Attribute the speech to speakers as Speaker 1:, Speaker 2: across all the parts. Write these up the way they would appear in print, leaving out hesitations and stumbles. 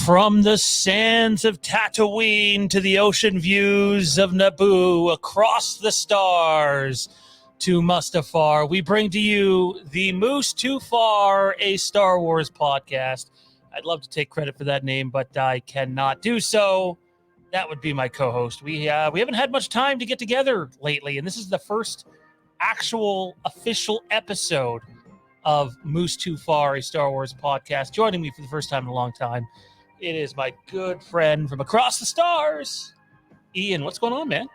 Speaker 1: From the sands of Tatooine to the ocean views of Naboo, across the stars to Mustafar, we bring to you the Moose Too Far, a Star Wars podcast. I'd love to take credit for that name, but I cannot do so. That would be my co-host. We haven't had much time to get together lately, and this is the first actual official episode of Moose Too Far, a Star Wars podcast. Joining me for the first time in a long time, it is my good friend from across the stars, Ian. What's going on, man?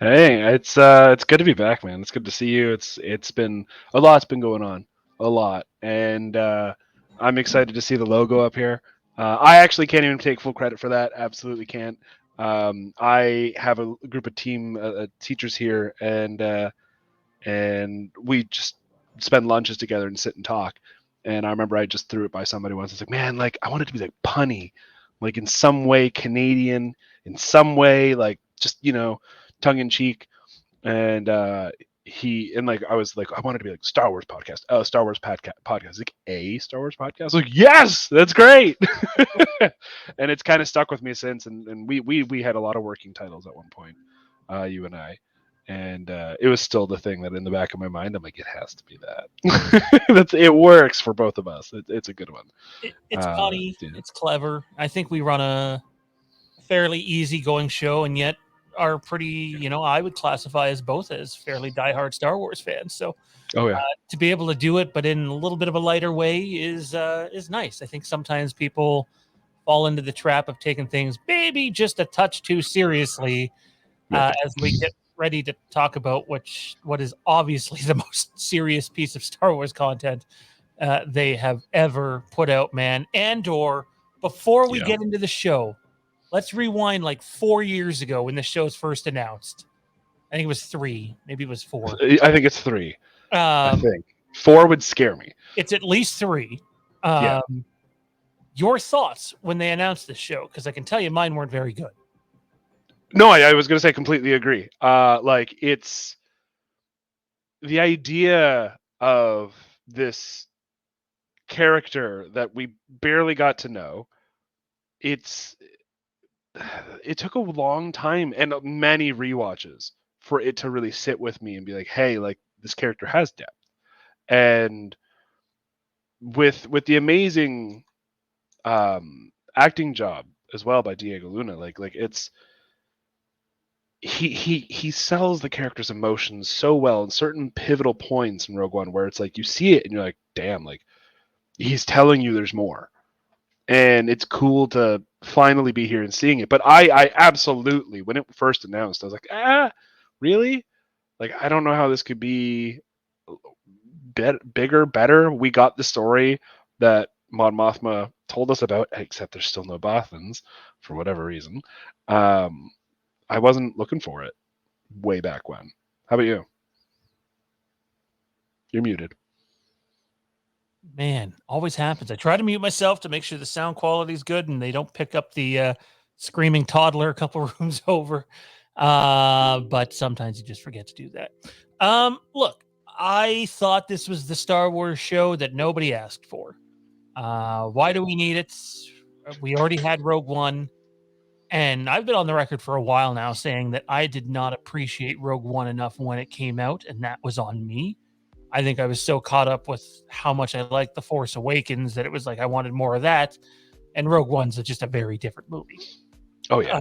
Speaker 2: Hey, it's good to be back, man. It's good to see you. It's been a lot's been going on, a lot, and I'm excited to see the logo up here. I actually can't even take full credit for that. Absolutely can't. I have a group of teachers here, and we just spend lunches together and sit and talk. And I remember I just threw it by somebody once. It's like, man, like I want it to be like punny, like in some way Canadian, in some way like just tongue in cheek. And I was like, I wanted to be like Star Wars podcast. Oh, Star Wars podcast, like a Star Wars podcast. Like, yes, that's great. And it's kind of stuck with me since. And we had a lot of working titles at one point, you and I. And it was still the thing that in the back of my mind, I'm like, it has to be that. It works for both of us. It's a good one.
Speaker 1: It's funny. Yeah. It's clever. I think we run a fairly easygoing show, and yet are pretty, I would classify us both as fairly diehard Star Wars fans. So to be able to do it, but in a little bit of a lighter way is nice. I think sometimes people fall into the trap of taking things maybe just a touch too seriously as we get ready to talk about what is obviously the most serious piece of Star Wars content they have ever put out, man. Andor, before we get into the show, let's rewind like 4 years ago when the show's first announced. I think it was 3, maybe it was 4.
Speaker 2: I think it's 3. I think 4 would scare me.
Speaker 1: It's at least 3. Your thoughts when they announced this show? Because I can tell you mine weren't very good.
Speaker 2: No, I was going to say completely agree. Like it's the idea of this character that we barely got to know. It took a long time and many rewatches for it to really sit with me and be like, hey, like this character has depth. And with the amazing acting job as well by Diego Luna, like it's he sells the character's emotions so well in certain pivotal points in Rogue One where it's like you see it and you're like, damn, like he's telling you there's more. And it's cool to finally be here and seeing it. But I absolutely, when it first announced, I was like, really? Like, I don't know how this could be bigger, better. We got the story that Mon Mothma told us about, except there's still no Bothans for whatever reason. I wasn't looking for it way back when. How about you? You're muted.
Speaker 1: Man, always happens. I try to mute myself to make sure the sound quality is good and they don't pick up the screaming toddler a couple rooms over. But sometimes you just forget to do that. Look, I thought this was the Star Wars show that nobody asked for. Why do we need it? We already had Rogue One. And I've been on the record for a while now saying that I did not appreciate Rogue One enough when it came out, and that was on me. I think I was so caught up with how much I liked The Force Awakens that it was like I wanted more of that. And Rogue One's just a very different movie.
Speaker 2: Oh, yeah.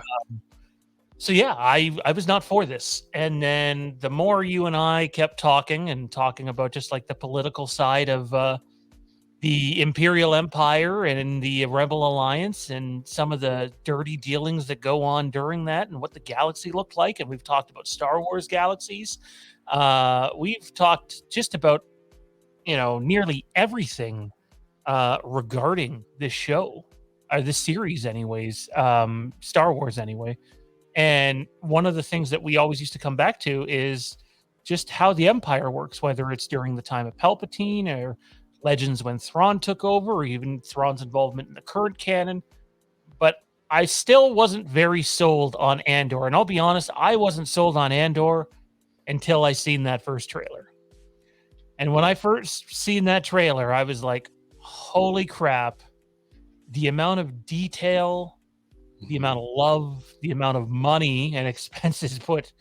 Speaker 1: So, yeah, I was not for this. And then the more you and I kept talking about just like the political side of the Imperial Empire and the Rebel Alliance and some of the dirty dealings that go on during that and what the galaxy looked like. And we've talked about Star Wars galaxies. We've talked just about, nearly everything regarding this show, or this series anyways, Star Wars anyway. And one of the things that we always used to come back to is just how the Empire works, whether it's during the time of Palpatine or Legends when Thrawn took over, or even Thrawn's involvement in the current canon. But I still wasn't very sold on Andor. And I'll be honest, I wasn't sold on Andor until I seen that first trailer. And when I first seen that trailer, I was like, holy crap, the amount of detail, the
Speaker 2: Mhm.
Speaker 1: amount of love, the amount of money and expenses put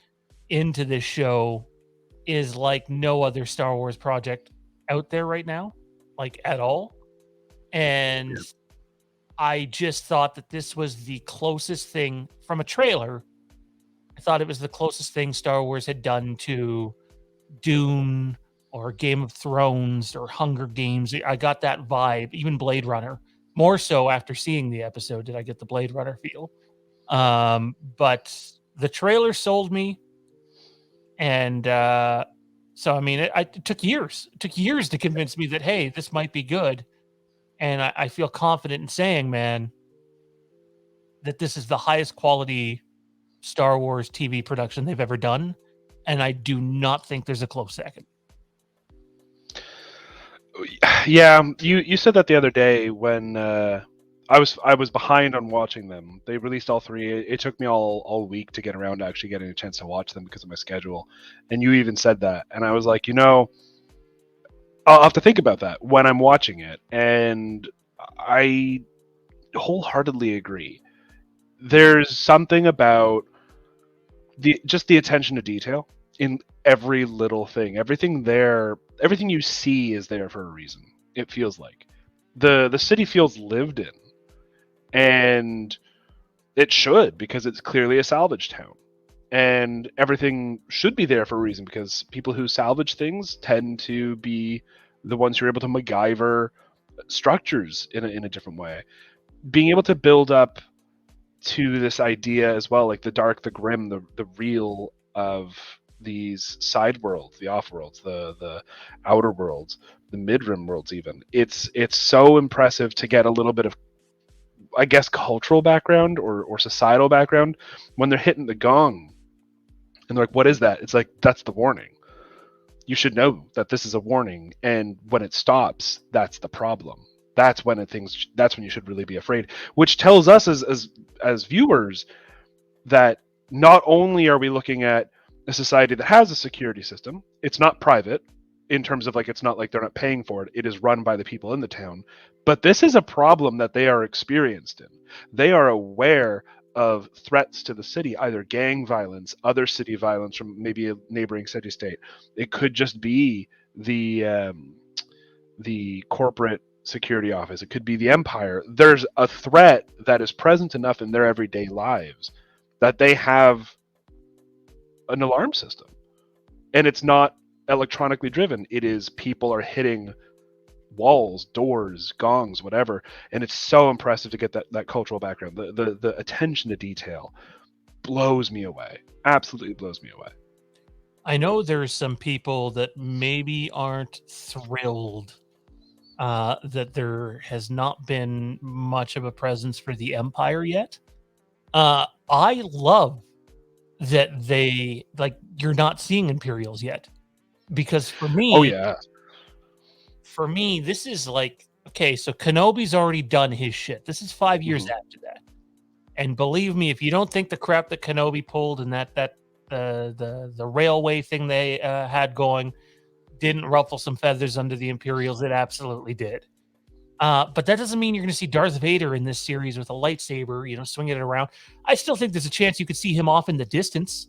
Speaker 1: into this show is like no other Star Wars project out there right now, like at all. And
Speaker 2: Yeah.
Speaker 1: I just thought that this was the closest thing from a trailer. I thought it was the closest thing Star Wars had done to Dune or Game of Thrones or Hunger Games. I got that vibe, even Blade Runner. More so after seeing the episode did I get the Blade Runner feel. But the trailer sold me, and so I mean, it took years. It took years to convince me that hey, this might be good. And I feel confident in saying, man, that this is the highest quality Star Wars TV production they've ever done, and I do not think there's a close second.
Speaker 2: Yeah, you said that the other day when I was behind on watching them. They released all three. It took me all week to get around to actually getting a chance to watch them because of my schedule. And you even said that, and I was like, I'll have to think about that when I'm watching it. And I wholeheartedly agree. There's something about the attention to detail in every little thing. Everything there, everything you see is there for a reason. It feels like the city feels lived in, and it should because it's clearly a salvage town. And everything should be there for a reason because people who salvage things tend to be the ones who are able to MacGyver structures in a different way. Being able to build up to this idea as well, like the dark, the grim, the real of these side worlds, the off worlds, the outer worlds, the mid rim worlds. Even it's so impressive to get a little bit of, I guess, cultural background or societal background when they're hitting the gong and they're like, "What is that?" It's like that's the warning. You should know that this is a warning, and when it stops, that's the problem. That's when things. That's when you should really be afraid. Which tells us as viewers that not only are we looking at a society that has a security system, it's not private in terms of like it's not like they're not paying for it, it is run by the people in the town, but this is a problem that they are experienced in. They are aware of threats to the city, either gang violence, other city violence from maybe a neighboring city state. It could just be the corporate security office. It could be the empire. There's a threat that is present enough in their everyday lives that they have an alarm system. And it's not electronically driven. It is people are hitting walls, doors, gongs, whatever. And it's so impressive to get that cultural background. The attention to detail blows me away. Absolutely blows me away.
Speaker 1: I know there's some people that maybe aren't thrilled that there has not been much of a presence for the Empire yet. I love that they like you're not seeing Imperials yet because
Speaker 2: Oh yeah.
Speaker 1: for me, this is like okay, so Kenobi's already done his shit. This is 5 years
Speaker 2: Hmm.
Speaker 1: after that, and believe me, if you don't think the crap that Kenobi pulled and that the railway thing they had going didn't ruffle some feathers under the Imperials, it absolutely did. But that doesn't mean you're going to see Darth Vader in this series with a lightsaber, swinging it around. I still think there's a chance you could see him off in the distance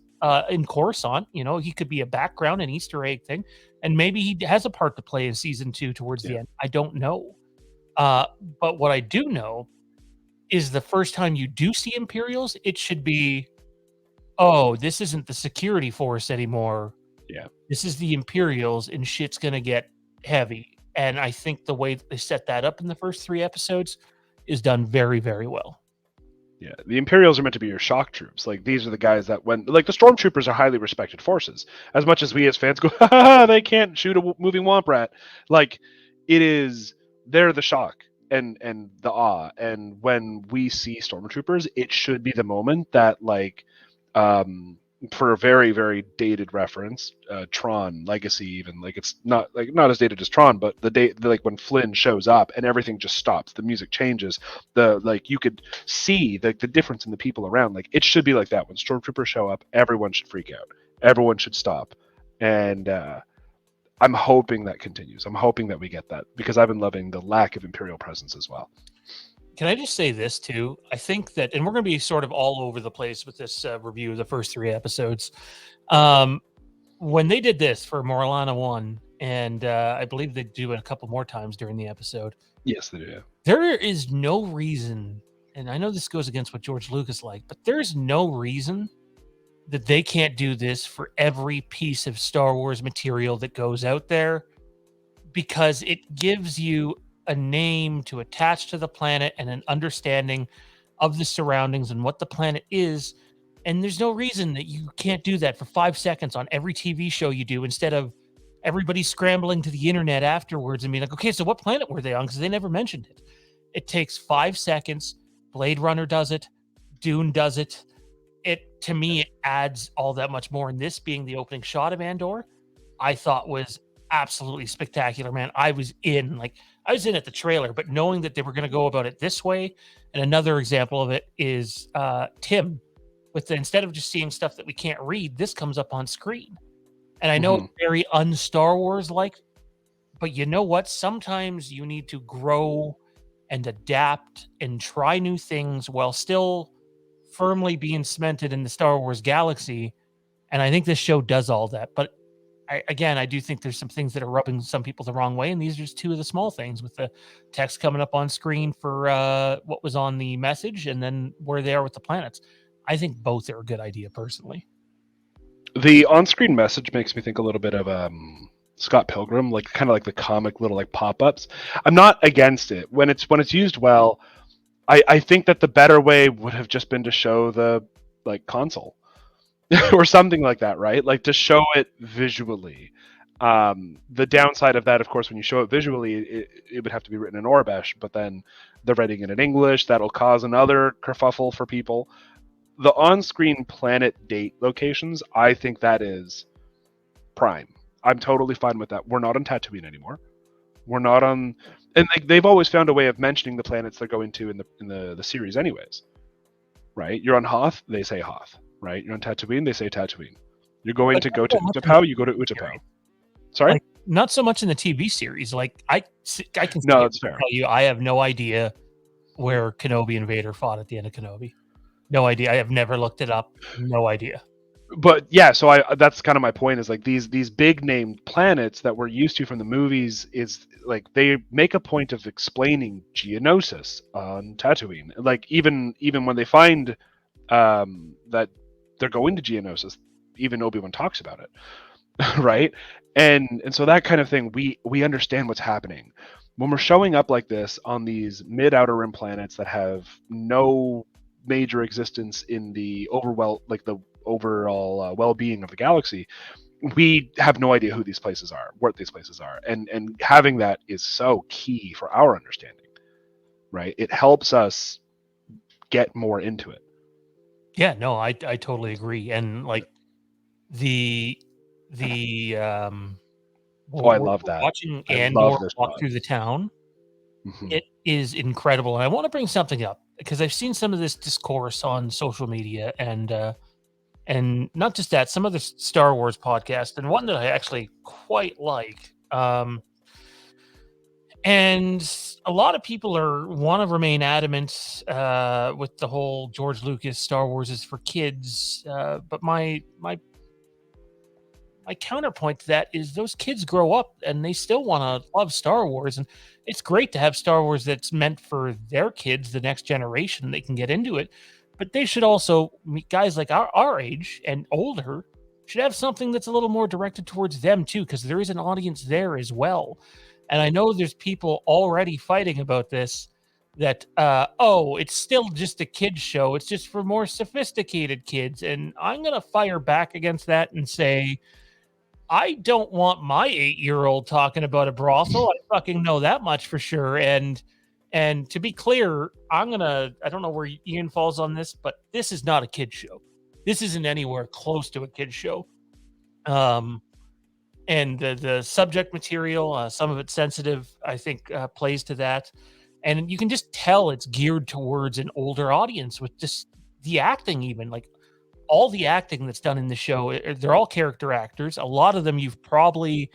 Speaker 1: in Coruscant. He could be a background, an Easter egg thing, and maybe he has a part to play in season two towards
Speaker 2: Yeah.
Speaker 1: the end. I don't know. Uh, but what I do know is the first time you do see Imperials, it should be, oh, this isn't the security force anymore.
Speaker 2: Yeah.
Speaker 1: This is the Imperials, and shit's gonna get heavy. And I think the way that they set that up in the first 3 episodes is done very, very well.
Speaker 2: Yeah, the Imperials are meant to be your shock troops. Like these are the guys that when like the stormtroopers are highly respected forces. As much as we as fans go, ha ha, ha, they can't shoot a moving womp rat. Like it is, they're the shock and the awe. And when we see stormtroopers, it should be the moment that um, for a very very dated reference, Tron Legacy, even like it's not as dated as Tron, but the date like when Flynn shows up and everything just stops, the music changes, the like you could see the difference in the people around. Like it should be like that when stormtroopers show up, everyone should freak out, everyone should stop, and I'm hoping that continues. I'm hoping that we get that because I've been loving the lack of Imperial presence as well.
Speaker 1: Can I just say this too? I think that, and we're going to be sort of all over the place with this review of the first 3 episodes. Um, when they did this for Morlana 1, and I believe they do it a couple more times during the episode,
Speaker 2: Yes, they do. Yeah.
Speaker 1: there is no reason, and I know this goes against what George Lucas liked, but there's no reason that they can't do this for every piece of Star Wars material that goes out there, because it gives you a name to attach to the planet and an understanding of the surroundings and what the planet is. And there's no reason that you can't do that for 5 seconds on every TV show you do, instead of everybody scrambling to the internet afterwards and being like, okay, so what planet were they on? Because they never mentioned it. It takes 5 seconds. Blade Runner does it. Dune does it. It, to me, it adds all that much more. And this being the opening shot of Andor, I thought was absolutely spectacular, man. I was in, like, I was in at the trailer, but knowing that they were going to go about it this way. And another example of it is Tim, with the, instead of just seeing stuff that we can't read, this comes up on screen. And I know it's very un-Star Wars like, but you know what? Sometimes you need to grow and adapt and try new things while still firmly being cemented in the Star Wars galaxy. And I think this show does all that. But I do think there's some things that are rubbing some people the wrong way, and these are just two of the small things, with the text coming up on screen for what was on the message, and then where they are with the planets. I think both are a good idea, personally.
Speaker 2: The on-screen message makes me think a little bit of Scott Pilgrim, like kind of like the comic little like pop-ups. I'm not against it when it's used well. I think that the better way would have just been to show the like console or something like that, right? Like to show it visually. The downside of that, of course, when you show it visually, it would have to be written in Orbesh, but then they're writing it in English. That'll cause another kerfuffle for people. The on-screen planet date locations, I think that is prime. I'm totally fine with that. We're not on Tatooine anymore. We're not on, and they've always found a way of mentioning the planets they're going to in the series, anyways. Right? You're on Hoth, they say Hoth. Right? You're on Tatooine, they say Tatooine. You're going
Speaker 1: But
Speaker 2: to
Speaker 1: not
Speaker 2: go to
Speaker 1: so much in
Speaker 2: Utapau,
Speaker 1: the
Speaker 2: you go to
Speaker 1: TV
Speaker 2: Utapau.
Speaker 1: series.
Speaker 2: Sorry?
Speaker 1: Like, not so much in the TV series. Like, I can
Speaker 2: No,
Speaker 1: say,
Speaker 2: that's fair.
Speaker 1: tell you, I have no idea where Kenobi and Vader fought at the end of Kenobi. No idea. I have never looked it up. No idea.
Speaker 2: But yeah, so that's kind of my point, is like these big named planets that we're used to from the movies, is like they make a point of explaining Geonosis on Tatooine. Like even when they find that they're going to Geonosis, even Obi-Wan talks about it. Right? And so that kind of thing, we understand what's happening. When we're showing up like this on these mid-outer rim planets that have no major existence in the overall well-being of the galaxy, we have no idea who these places are, what these places are, and having that is so key for our understanding, right? It helps us get more into it.
Speaker 1: Yeah, no, I totally agree. And like the
Speaker 2: Oh, I
Speaker 1: we're
Speaker 2: love that.
Speaker 1: watching
Speaker 2: I
Speaker 1: Andor
Speaker 2: love this
Speaker 1: walk
Speaker 2: shot.
Speaker 1: through the town.
Speaker 2: Mhm.
Speaker 1: It is incredible, and I want to bring something up because I've seen some of this discourse on social media, and not just that, some other Star Wars podcast, and one that I actually quite like. And a lot of people want to remain adamant with the whole George Lucas Star Wars is for kids, but my counterpoint to that is those kids grow up and they still want to love Star Wars, and it's great to have Star Wars that's meant for their kids, the next generation. They can get into it, but they should also, guys like our age and older, should have something that's a little more directed towards them too, because there is an audience there as well. And I know there's people already fighting about this, that oh, it's still just a kids show, it's just for more sophisticated kids. And I'm gonna fire back against that and say, I don't want my 8-year-old talking about a brothel. I fucking know that much for sure. And to be clear, I don't know where Ian falls on this, but this is not a kid show. This isn't anywhere close to a kid show. Um, and the subject material, some of it's sensitive, I think, plays to that. And you can just tell it's geared towards an older audience, with just the acting, even like all the acting that's done in the show. They're all character actors. A lot of them you've probably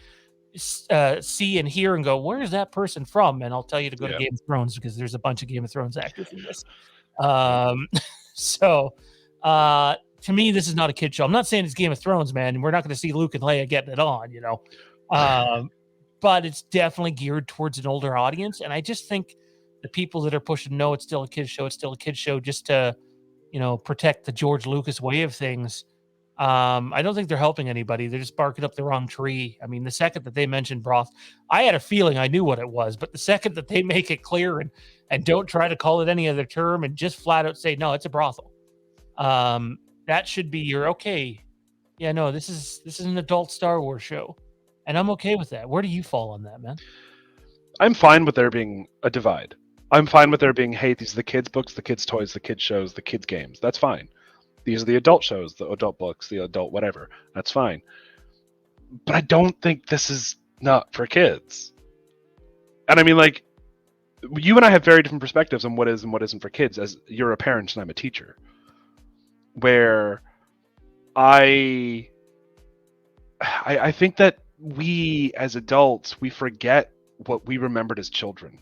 Speaker 1: see and hear and go, where is that person from? And I'll tell you to go to
Speaker 2: Yeah.
Speaker 1: Game of Thrones because there's a bunch of Game of Thrones actors in this.
Speaker 2: Yep.
Speaker 1: So to me, this is not a kid show. I'm not saying it's Game of Thrones, man, and we're not going to see Luke and Leia getting it on, um, but it's definitely geared towards an older audience. And I just think the people that are pushing, no, it's still a kid show, it's still a kid show, just to protect the George Lucas way of things. I don't think they're helping anybody. They're just barking up the wrong tree. I mean, the second that they mentioned broth, I had a feeling I knew what it was, but the second that they make it clear and don't try to call it any other term and just flat out say, no, it's a brothel. That should be your okay. Yeah, no, this is an adult Star Wars show. And I'm okay with that. Where do you fall on that, man?
Speaker 2: I'm fine with there being a divide. I'm fine with there being, hey, these are the kids' books, the kids' toys, the kids' shows, the kids' games. That's fine. These are the adult shows, the adult books, the adult whatever. That's fine. But I don't think this is not for kids. And I mean, like, you and I have very different perspectives on what is and what isn't for kids, as you're a parent and I'm a teacher. Where I think that we as adults, we forget what we remembered as children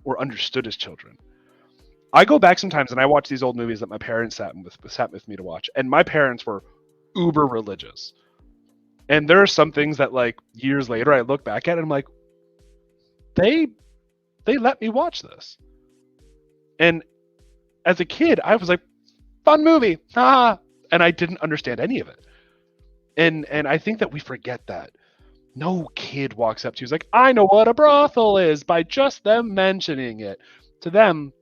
Speaker 2: or understood as children. I go back sometimes and I watch these old movies that my parents sat with me to watch, and my parents were uber religious. And there are some things that, like, years later I look back at and I'm like, they let me watch this. And as a kid, I was like, fun movie, and I didn't understand any of it. And I think that we forget that. No kid walks up to you and is like, I know what a brothel is by just them mentioning it. To them,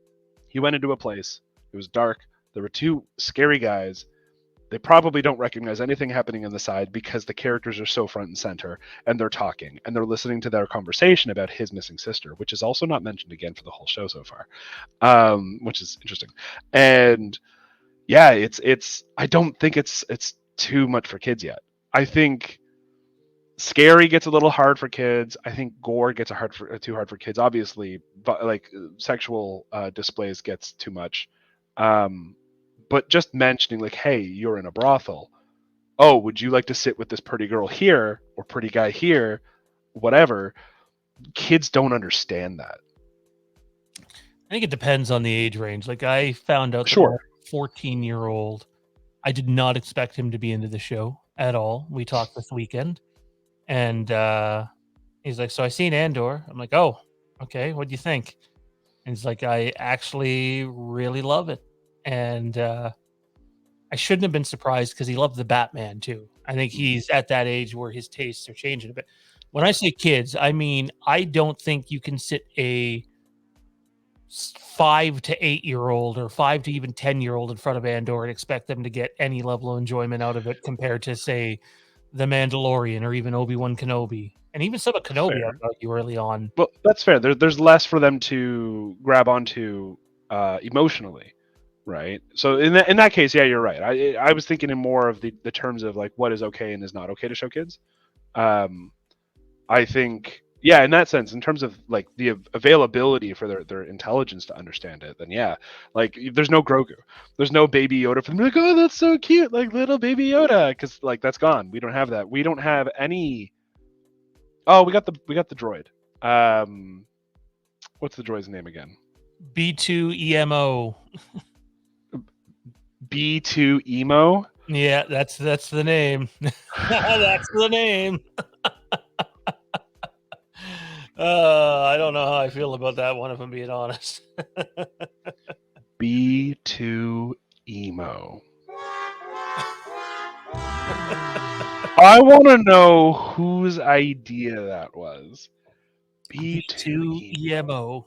Speaker 2: he went into a place. It was dark. There were two scary guys. They probably don't recognize anything happening on the side because the characters are so front and center, and they're talking and they're listening to their conversation about his missing sister, which is also not mentioned again for the whole show so far, which is interesting. And yeah, it's. I don't think it's too much for kids yet. I think scary gets a little hard for kids. I think gore gets too hard for kids. Obviously, but like sexual displays gets too much. But just mentioning, like, hey, you're in a brothel. Oh, would you like to sit with this pretty girl here or pretty guy here? Whatever. Kids don't understand that.
Speaker 1: I think it depends on the age range. Like I found out that my
Speaker 2: Sure.
Speaker 1: 14-year-old, I did not expect him to be into the show at all. We talked this weekend, and he's like, "So I seen Andor." I'm like, "Oh, okay. What do you think?" And he's like, "I actually really love it." And I shouldn't have been surprised because he loved the Batman too. I think he's at that age where his tastes are changing a bit. When I say kids, I mean I don't think you can sit a 5 to 8-year-old or 5 to even 10-year-old in front of Andor and expect them to get any level of enjoyment out of it compared to, say, The Mandalorian or even Obi-Wan Kenobi. And even some of Kenobi, I
Speaker 2: Fair.
Speaker 1: thought you early on.
Speaker 2: Well, that's fair. There's less for them to grab onto emotionally, right? So in that case, yeah, you're right. I was thinking in more of the terms of like what is okay and is not okay to show kids. Um, I think, yeah, in that sense, in terms of like the availability for their intelligence to understand it, then yeah, like there's no Grogu, there's no Baby Yoda for them to be like, oh, that's so cute, like little Baby Yoda, because like that's gone. We don't have that. We don't have any. Oh, we got the droid. What's the droid's name again?
Speaker 1: B2 EMO.
Speaker 2: B2 Emo.
Speaker 1: Yeah, that's the name. That's the name. I don't know how I feel about that one, if I'm being honest.
Speaker 2: B2 Emo. I want to know whose idea that was. B2 Emo.
Speaker 1: B2 EMO.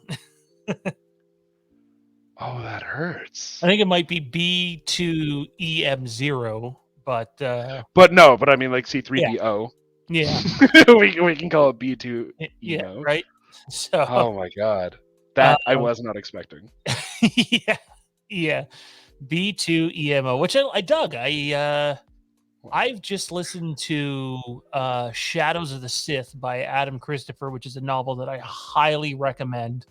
Speaker 2: Oh, that hurts.
Speaker 1: I think it might be B2EM0, but
Speaker 2: But no, but I mean like C3PO.
Speaker 1: yeah.
Speaker 2: we can call it B2
Speaker 1: Yeah,
Speaker 2: Emo.
Speaker 1: right. So
Speaker 2: Oh my god. That I
Speaker 1: um,
Speaker 2: was not expecting.
Speaker 1: yeah, B2 EMO, which I dug. I've just listened to Shadows of the Sith by Adam Christopher, which is a novel that I highly recommend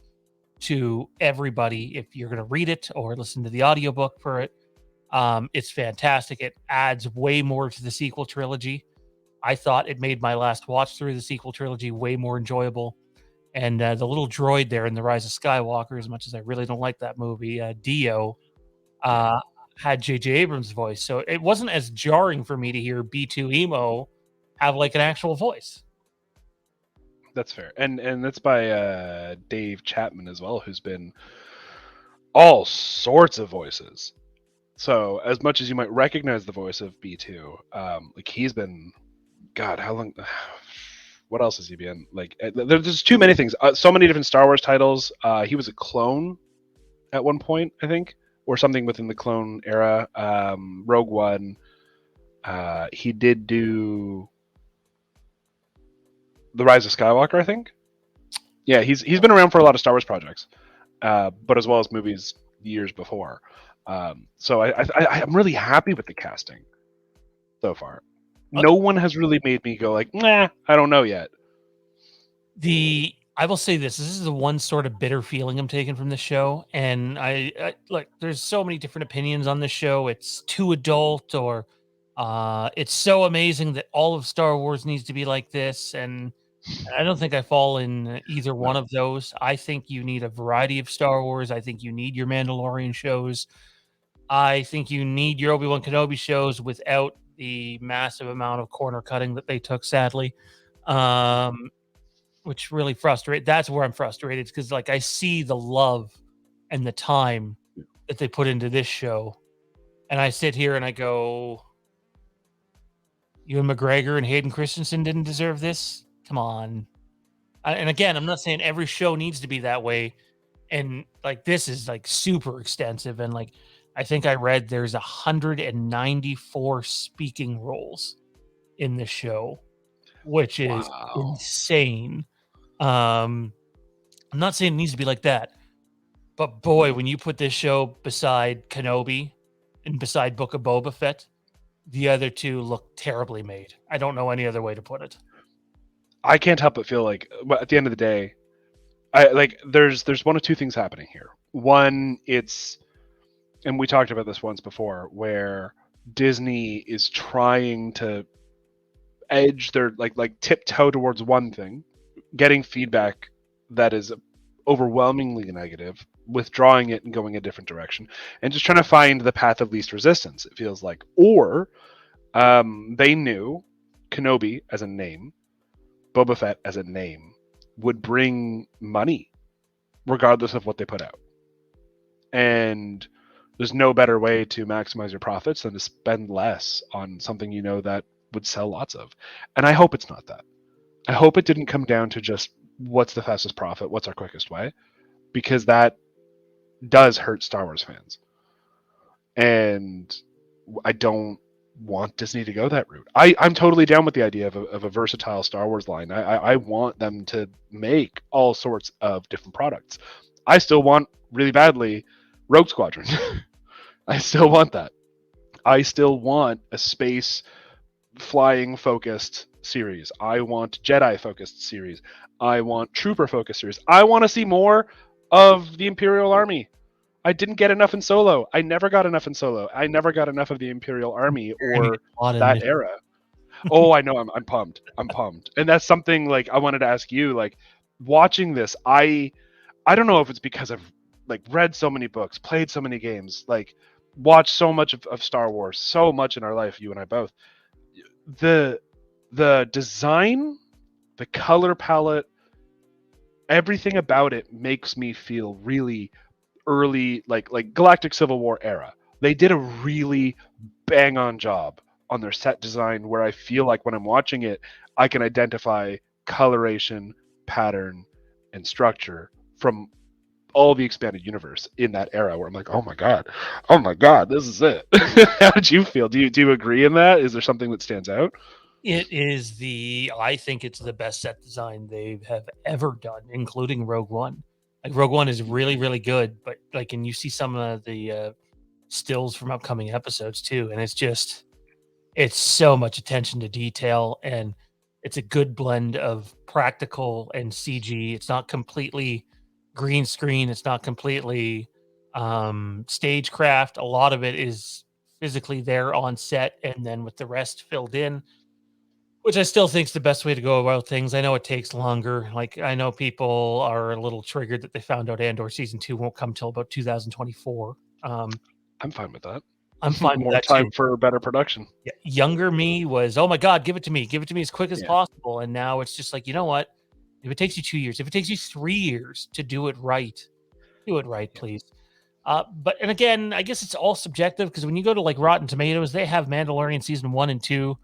Speaker 1: to everybody if you're going to read it or listen to the audiobook for it. It's fantastic. It adds way more to the sequel trilogy. I thought it made my last watch through the sequel trilogy way more enjoyable. And the little droid there in The Rise of Skywalker, as much as I really don't like that movie, Dio,
Speaker 2: Yeah,
Speaker 1: uh, had J.J. Abrams' voice. So it wasn't as jarring for me to hear B2 Emo have like an actual voice.
Speaker 2: that's fair. And that's by Dave Chapman as well, who's been all sorts of voices. So as much as you might recognize the voice of B2, like he's been, God, how long? What else has he been? Like, there's too many things. So many different Star Wars titles. He was a clone at one point, I think, or something within the clone era. Rogue One. He did do the Rise of Skywalker, I think. Yeah, he's been around for a lot of Star Wars projects, but as well as movies years before. So I'm really happy with the casting so far.
Speaker 1: Uh,
Speaker 2: No one has really made me go like, nah, I don't know yet.
Speaker 1: I will say this is the one sort of bitter feeling I'm taking from the show, and I look. There's so many different opinions on this show. It's too adult, or it's so amazing that all of Star Wars needs to be like this, and I don't think I fall in either one
Speaker 2: No,
Speaker 1: of those. I think you need a variety of Star Wars. I think you need your Mandalorian shows. I think you need your Obi-Wan Kenobi shows without the massive amount of corner cutting that they took, sadly. Um, which really frustrate that's where I'm frustrated because like I see the love and the time that they put into this show, and I sit here and I go, Ewan McGregor and Hayden Christensen didn't deserve this. Come on. And again, I'm not saying every show needs to be that way. And like this is like super extensive. And like I think I read there's 194 speaking roles in the show, which is
Speaker 2: wow.
Speaker 1: insane. Um, I'm not saying it needs to be like that, but boy, when you put this show beside Kenobi and beside Book of Boba Fett, the other two look terribly made. I don't know any other way to put it.
Speaker 2: I can't help but feel like, well, at the end of the day, I like there's one of two things happening here. One, it's, and we talked about this once before, where Disney is trying to edge their like tiptoe towards one thing, getting feedback that is overwhelmingly negative, withdrawing it and going a different direction, and just trying to find the path of least resistance. It feels like, or they knew Kenobi as a name, Boba Fett as a name, would bring money regardless of what they put out, and there's no better way to maximize your profits than to spend less on something you know that would sell lots of. And I hope it's not that. I hope it didn't come down to just what's the fastest profit, what's our quickest way, because that does hurt Star Wars fans. And I don't want Disney to go that route. I'm totally down with the idea of a versatile Star Wars line. I want them to make all sorts of different products. I still want really badly Rogue Squadron. I still want that. I still want a space flying focused series. I want Jedi focused series. I want trooper focused series. I want to see more of the Imperial Army. I didn't get enough in Solo. I never got enough in Solo. I never got enough of the Imperial Army
Speaker 1: You're gonna get
Speaker 2: or
Speaker 1: a lot in
Speaker 2: that
Speaker 1: this.
Speaker 2: era. Oh, I know. I'm pumped. I'm pumped. And that's something like I wanted to ask you. Like watching this, I don't know if it's because I've like read so many books, played so many games, like watched so much of Star Wars, so much in our life, you and I both. The the design, the color palette, everything about it makes me feel really early, like Galactic Civil War era. They did a really bang on job on their set design where I feel like when I'm watching it, I can identify coloration, pattern, and structure from all the expanded universe in that era where I'm like, oh my god, this is it. How did you feel? Do you agree in that? Is there something that stands out?
Speaker 1: I think it's the best set design they have ever done, including Rogue One. Like Rogue One is really, really good, but like, and you see some of the stills from upcoming episodes too, and it's so much attention to detail, and it's a good blend of practical and CG. It's not completely green screen. It's not completely stagecraft. A lot of it is physically there on set, and then with the rest filled in, Which I still think is the best way to go about things. I know it takes longer. Like, I know people are a little triggered that they found out Andor season 2 won't come till about 2024.
Speaker 2: I'm fine with that.
Speaker 1: I'm fine with
Speaker 2: More
Speaker 1: that too.
Speaker 2: time for better production.
Speaker 1: Yeah, younger me was, "Oh my god, give it to me as quick as
Speaker 2: Yeah,
Speaker 1: possible," and now it's just like, "You know what? If it takes you 2 years, if it takes you 3 years to do it right,
Speaker 2: yeah,
Speaker 1: please." But and again, I guess it's all subjective because when you go to, like, Rotten Tomatoes, they have Mandalorian season 1 and 2.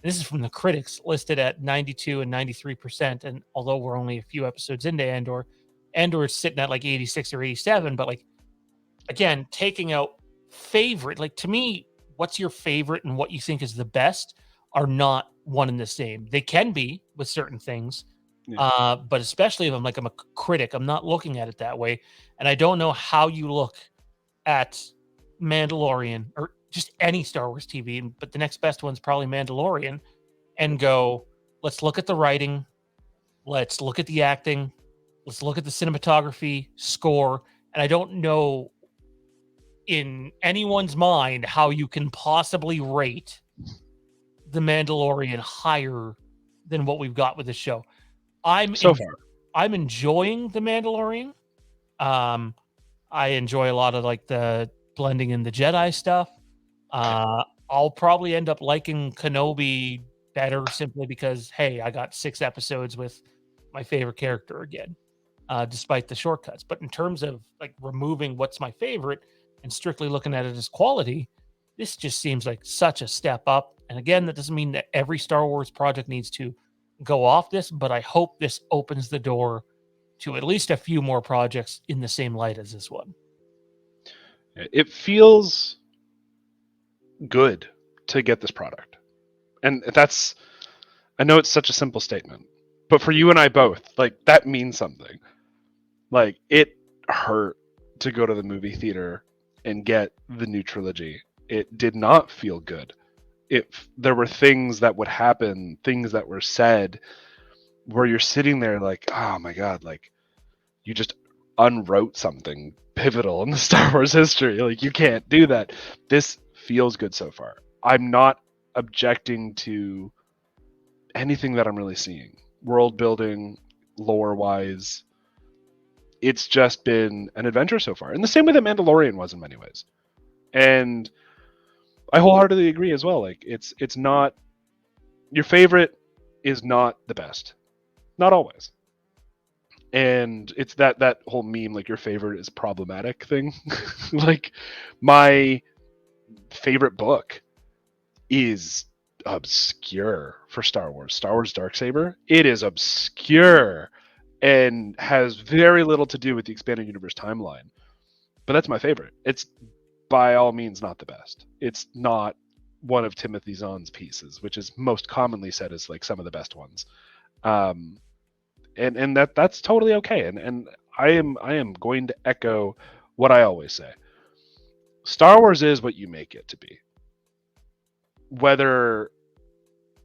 Speaker 1: This is from the critics, listed at 92 and 93%, and although we're only a few episodes into Andor, Andor is sitting at, like, 86 or 87, but, like, again, taking out favorite, like to me, what's your favorite and what you think is the best are not one and the same. They can be with certain things,
Speaker 2: yeah.
Speaker 1: but especially if I'm a critic, I'm not looking at it that way. And I don't know how you look at Mandalorian or just any Star Wars TV, but the next best one's probably Mandalorian, and go, let's look at the writing, let's look at the acting, let's look at the cinematography, score, and I don't know in anyone's mind how you can possibly rate The Mandalorian higher than what we've got with the show. I'm
Speaker 2: So
Speaker 1: en-
Speaker 2: far,
Speaker 1: I'm enjoying The Mandalorian. Um, I enjoy a lot of like the blending in the Jedi stuff. I'll probably end up liking Kenobi better simply because hey, I got 6 episodes with my favorite character again, despite the shortcuts. But in terms of like removing what's my favorite and strictly looking at it as quality, this just seems like such a step up. And again, that doesn't mean that every Star Wars project needs to go off this, but I hope this opens the door to at least a few more projects in the same light as this one.
Speaker 2: it feels good to get this product, and that's. I know it's such a simple statement, but for you and I both, like that means something. Like it hurt to go to the movie theater and get the new trilogy. It did not feel good. It there were things that would happen, things that were said where you're sitting there like, "Oh my god, like you just unwrote something pivotal in the Star Wars history. Like you can't do that." This feels good so far. I'm not objecting to anything that I'm really seeing. World building, lore wise, it's just been an adventure so far. In the same way that Mandalorian was in many ways. And I wholeheartedly agree as well. Like it's not your favorite is not the best. Not always. And it's that whole meme like your favorite is problematic thing. Like my favorite book is obscure for Star Wars. Star Wars Darksaber. It is obscure and has very little to do with the expanded universe timeline. But that's my favorite. It's by all means not the best. It's not one of Timothy Zahn's pieces, which is most commonly said as like some of the best ones. Um, and that's totally okay. And I am going to echo what I always say. Star Wars is what you make it to be. Whether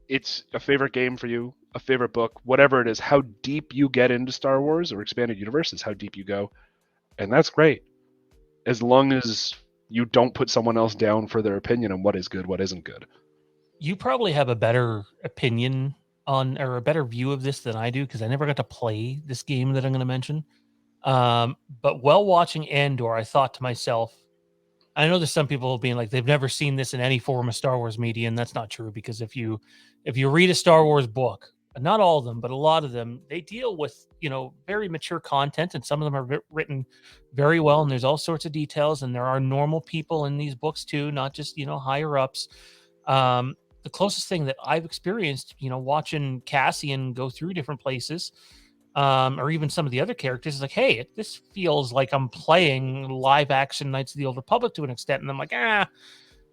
Speaker 2: it's a favorite game for you, a favorite book, whatever it is, how deep you get into Star Wars or expanded universe is how deep you go. And that's great. As long as you don't put someone else down for their opinion on what is good, what isn't good.
Speaker 1: You probably have a better opinion on or a better view of this than I do because I never got to play this game that I'm going to mention. But while watching Andor, I thought to myself, I know there's some people being like they've never seen this in any form of Star Wars media, and that's not true because if you read a Star Wars book, not all of them, but a lot of them, they deal with very mature content, and some of them are written very well, and there's all sorts of details, and there are normal people in these books too, not just higher ups. The closest thing that I've experienced, watching Cassian go through different places, or even some of the other characters is like, hey, this feels like I'm playing live action Knights of the Old Republic to an extent. And I'm like,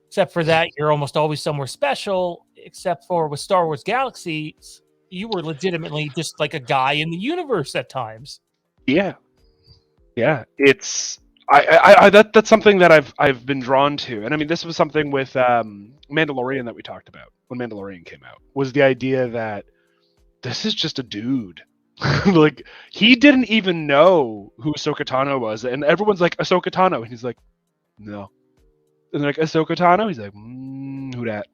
Speaker 1: except for that, you're almost always somewhere special, except for with Star Wars Galaxies, you were legitimately just like a guy in the universe at times.
Speaker 2: Yeah, yeah. It's that's something that I've been drawn to, and I mean this was something with Mandalorian that we talked about when Mandalorian came out was the idea that this is just a dude. Like he didn't even know who Ahsoka Tano was, and everyone's like Ahsoka Tano, and he's like, no. And they're like Ahsoka Tano, he's like, who that?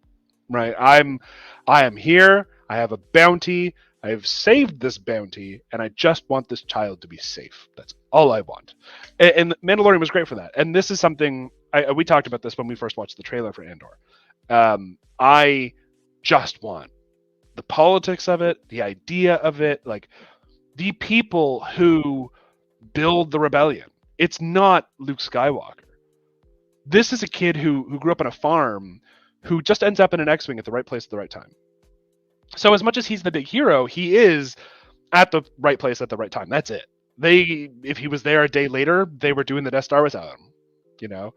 Speaker 2: Right? I am here. I have a bounty. I have saved this bounty, and I just want this child to be safe. That's all I want. And Mandalorian was great for that. And this is something we talked about this when we first watched the trailer for Andor. I just want the politics of it, the idea of it, like the people who build the rebellion. It's not Luke Skywalker. This is a kid who grew up on a farm who just ends up in an X-wing at the right place at the right time. So as much as he's the big hero, he is at the right place at the right time. That's it. If he was there a day later, they were doing the Death Star without him, you know,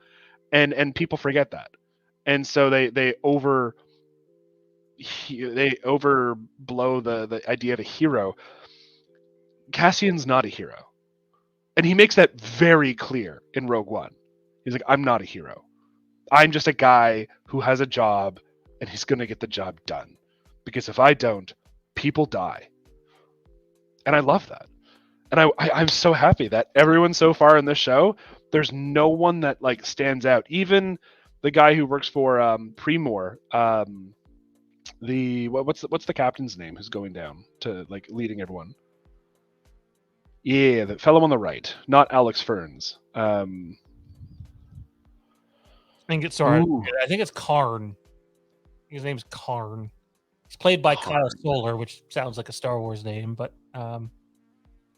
Speaker 2: and people forget that, and so they overblow the idea of a hero. Cassian's not a hero, and he makes that very clear in Rogue One. He's like, I'm not a hero. I'm just a guy who has a job, and he's going to get the job done. Because if I don't, people die. And I love that. And I'm so happy that everyone so far in this show, there's no one that like stands out. Even the guy who works for Premor, what's the captain's name who's going down to like leading everyone? Yeah, the fellow on the right, not Alex Ferns.
Speaker 1: I think it's Karn. His name's Karn. He's played by Kyle Soller, which sounds like a Star Wars name, but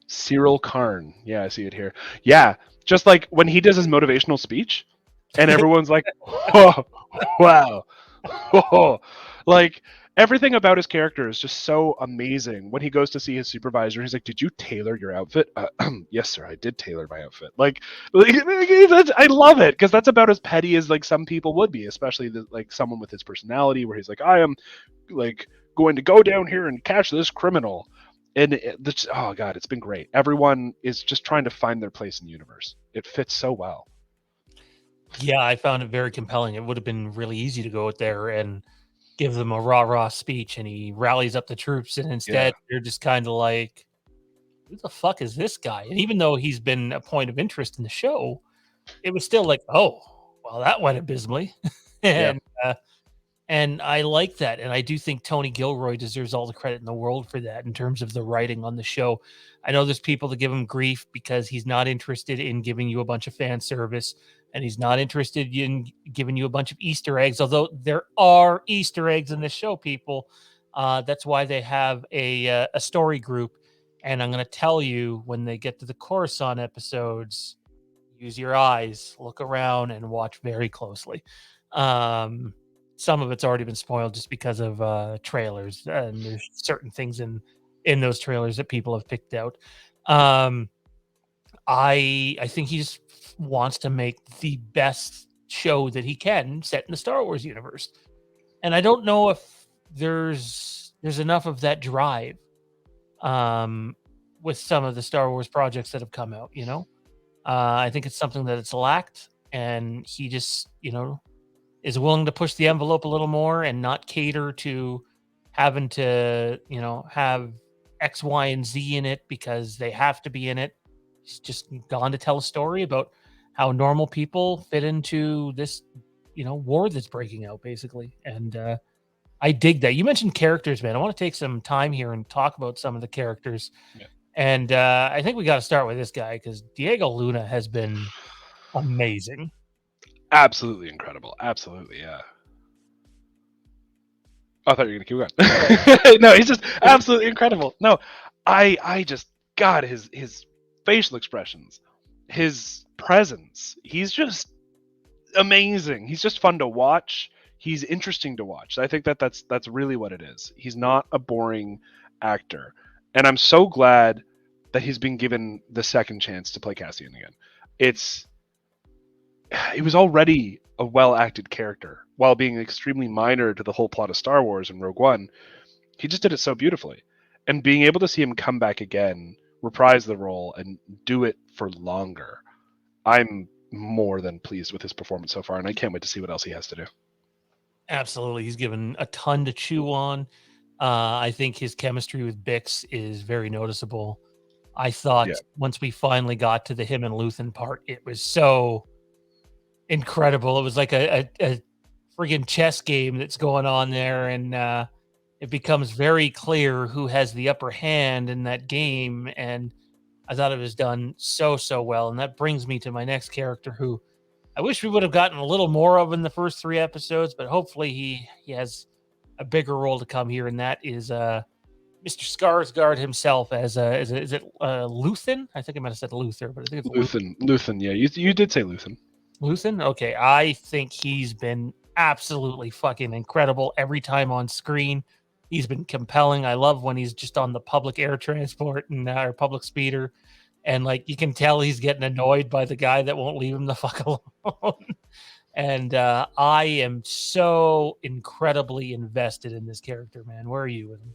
Speaker 2: Cyril Karn. Yeah, I see it here. Yeah, just like when he does his motivational speech, and everyone's like, "Oh, wow!" Oh, like everything about his character is just so amazing. When he goes to see his supervisor, he's like, "Did you tailor your outfit?" Yes, sir, I did tailor my outfit. I love it because that's about as petty as like some people would be, especially like someone with his personality, where he's like, "I am like going to go down here and catch this criminal." And oh god, it's been great. Everyone is just trying to find their place in the universe. It fits so well.
Speaker 1: Yeah, I found it very compelling. It would have been really easy to go out there and give them a rah-rah speech, and he rallies up the troops, and instead you're just kind of like, who the fuck is this guy? And even though he's been a point of interest in the show, it was still like, oh, well, that went abysmally. And I like that. And I do think Tony Gilroy deserves all the credit in the world for that in terms of the writing on the show. I know there's people that give him grief because he's not interested in giving you a bunch of fan service, and he's not interested in giving you a bunch of Easter eggs, although there are Easter eggs in this show, people. That's why they have a story group. And I'm going to tell you, when they get to the Coruscant episodes, use your eyes, look around, and watch very closely. Some of it's already been spoiled just because of trailers, and there's certain things in those trailers that people have picked out. I think he just wants to make the best show that he can set in the Star Wars universe, and I don't know if there's enough of that drive with some of the Star Wars projects that have come out. I think it's something that it's lacked, and he just is willing to push the envelope a little more and not cater to having to, have X, Y, and Z in it because they have to be in it. He's just gone to tell a story about how normal people fit into this, war that's breaking out, basically. And I dig that. You mentioned characters, man. I want to take some time here and talk about some of the characters.
Speaker 2: Yeah.
Speaker 1: And I think we got to start with this guy because Diego Luna has been amazing.
Speaker 2: Absolutely incredible. Absolutely, yeah. I thought you were gonna keep going. No, he's just absolutely incredible. No, I just God, his facial expressions, his presence. He's just amazing. He's just fun to watch. He's interesting to watch. I think that's really what it is. He's not a boring actor, and I'm so glad that he's been given the second chance to play Cassian again. It was already a well acted character while being extremely minor to the whole plot of Star Wars and Rogue One. He just did it so beautifully, and being able to see him come back again, reprise the role, and do it for longer, I'm more than pleased with his performance so far, and I can't wait to see what else he has to do.
Speaker 1: Absolutely, he's given a ton to chew on. I think his chemistry with Bix is very noticeable. I thought once we finally got to the him and Luthen part, it was so incredible. It was like a friggin' chess game that's going on there, and it becomes very clear who has the upper hand in that game. And I thought it was done so well. And that brings me to my next character, who I wish we would have gotten a little more of in the first 3 episodes, but hopefully he has a bigger role to come here, and that is Mr. Skarsgård himself as is it Luthen? I think I might have said Luther, but I think it's
Speaker 2: Luthen. Yeah, you did say Luthen.
Speaker 1: Luthen. Okay, I think he's been absolutely fucking incredible every time on screen. He's been compelling. I love when he's just on the public air transport and or public speeder, and like you can tell he's getting annoyed by the guy that won't leave him the fuck alone. And I am so incredibly invested in this character, man. Where are you with him?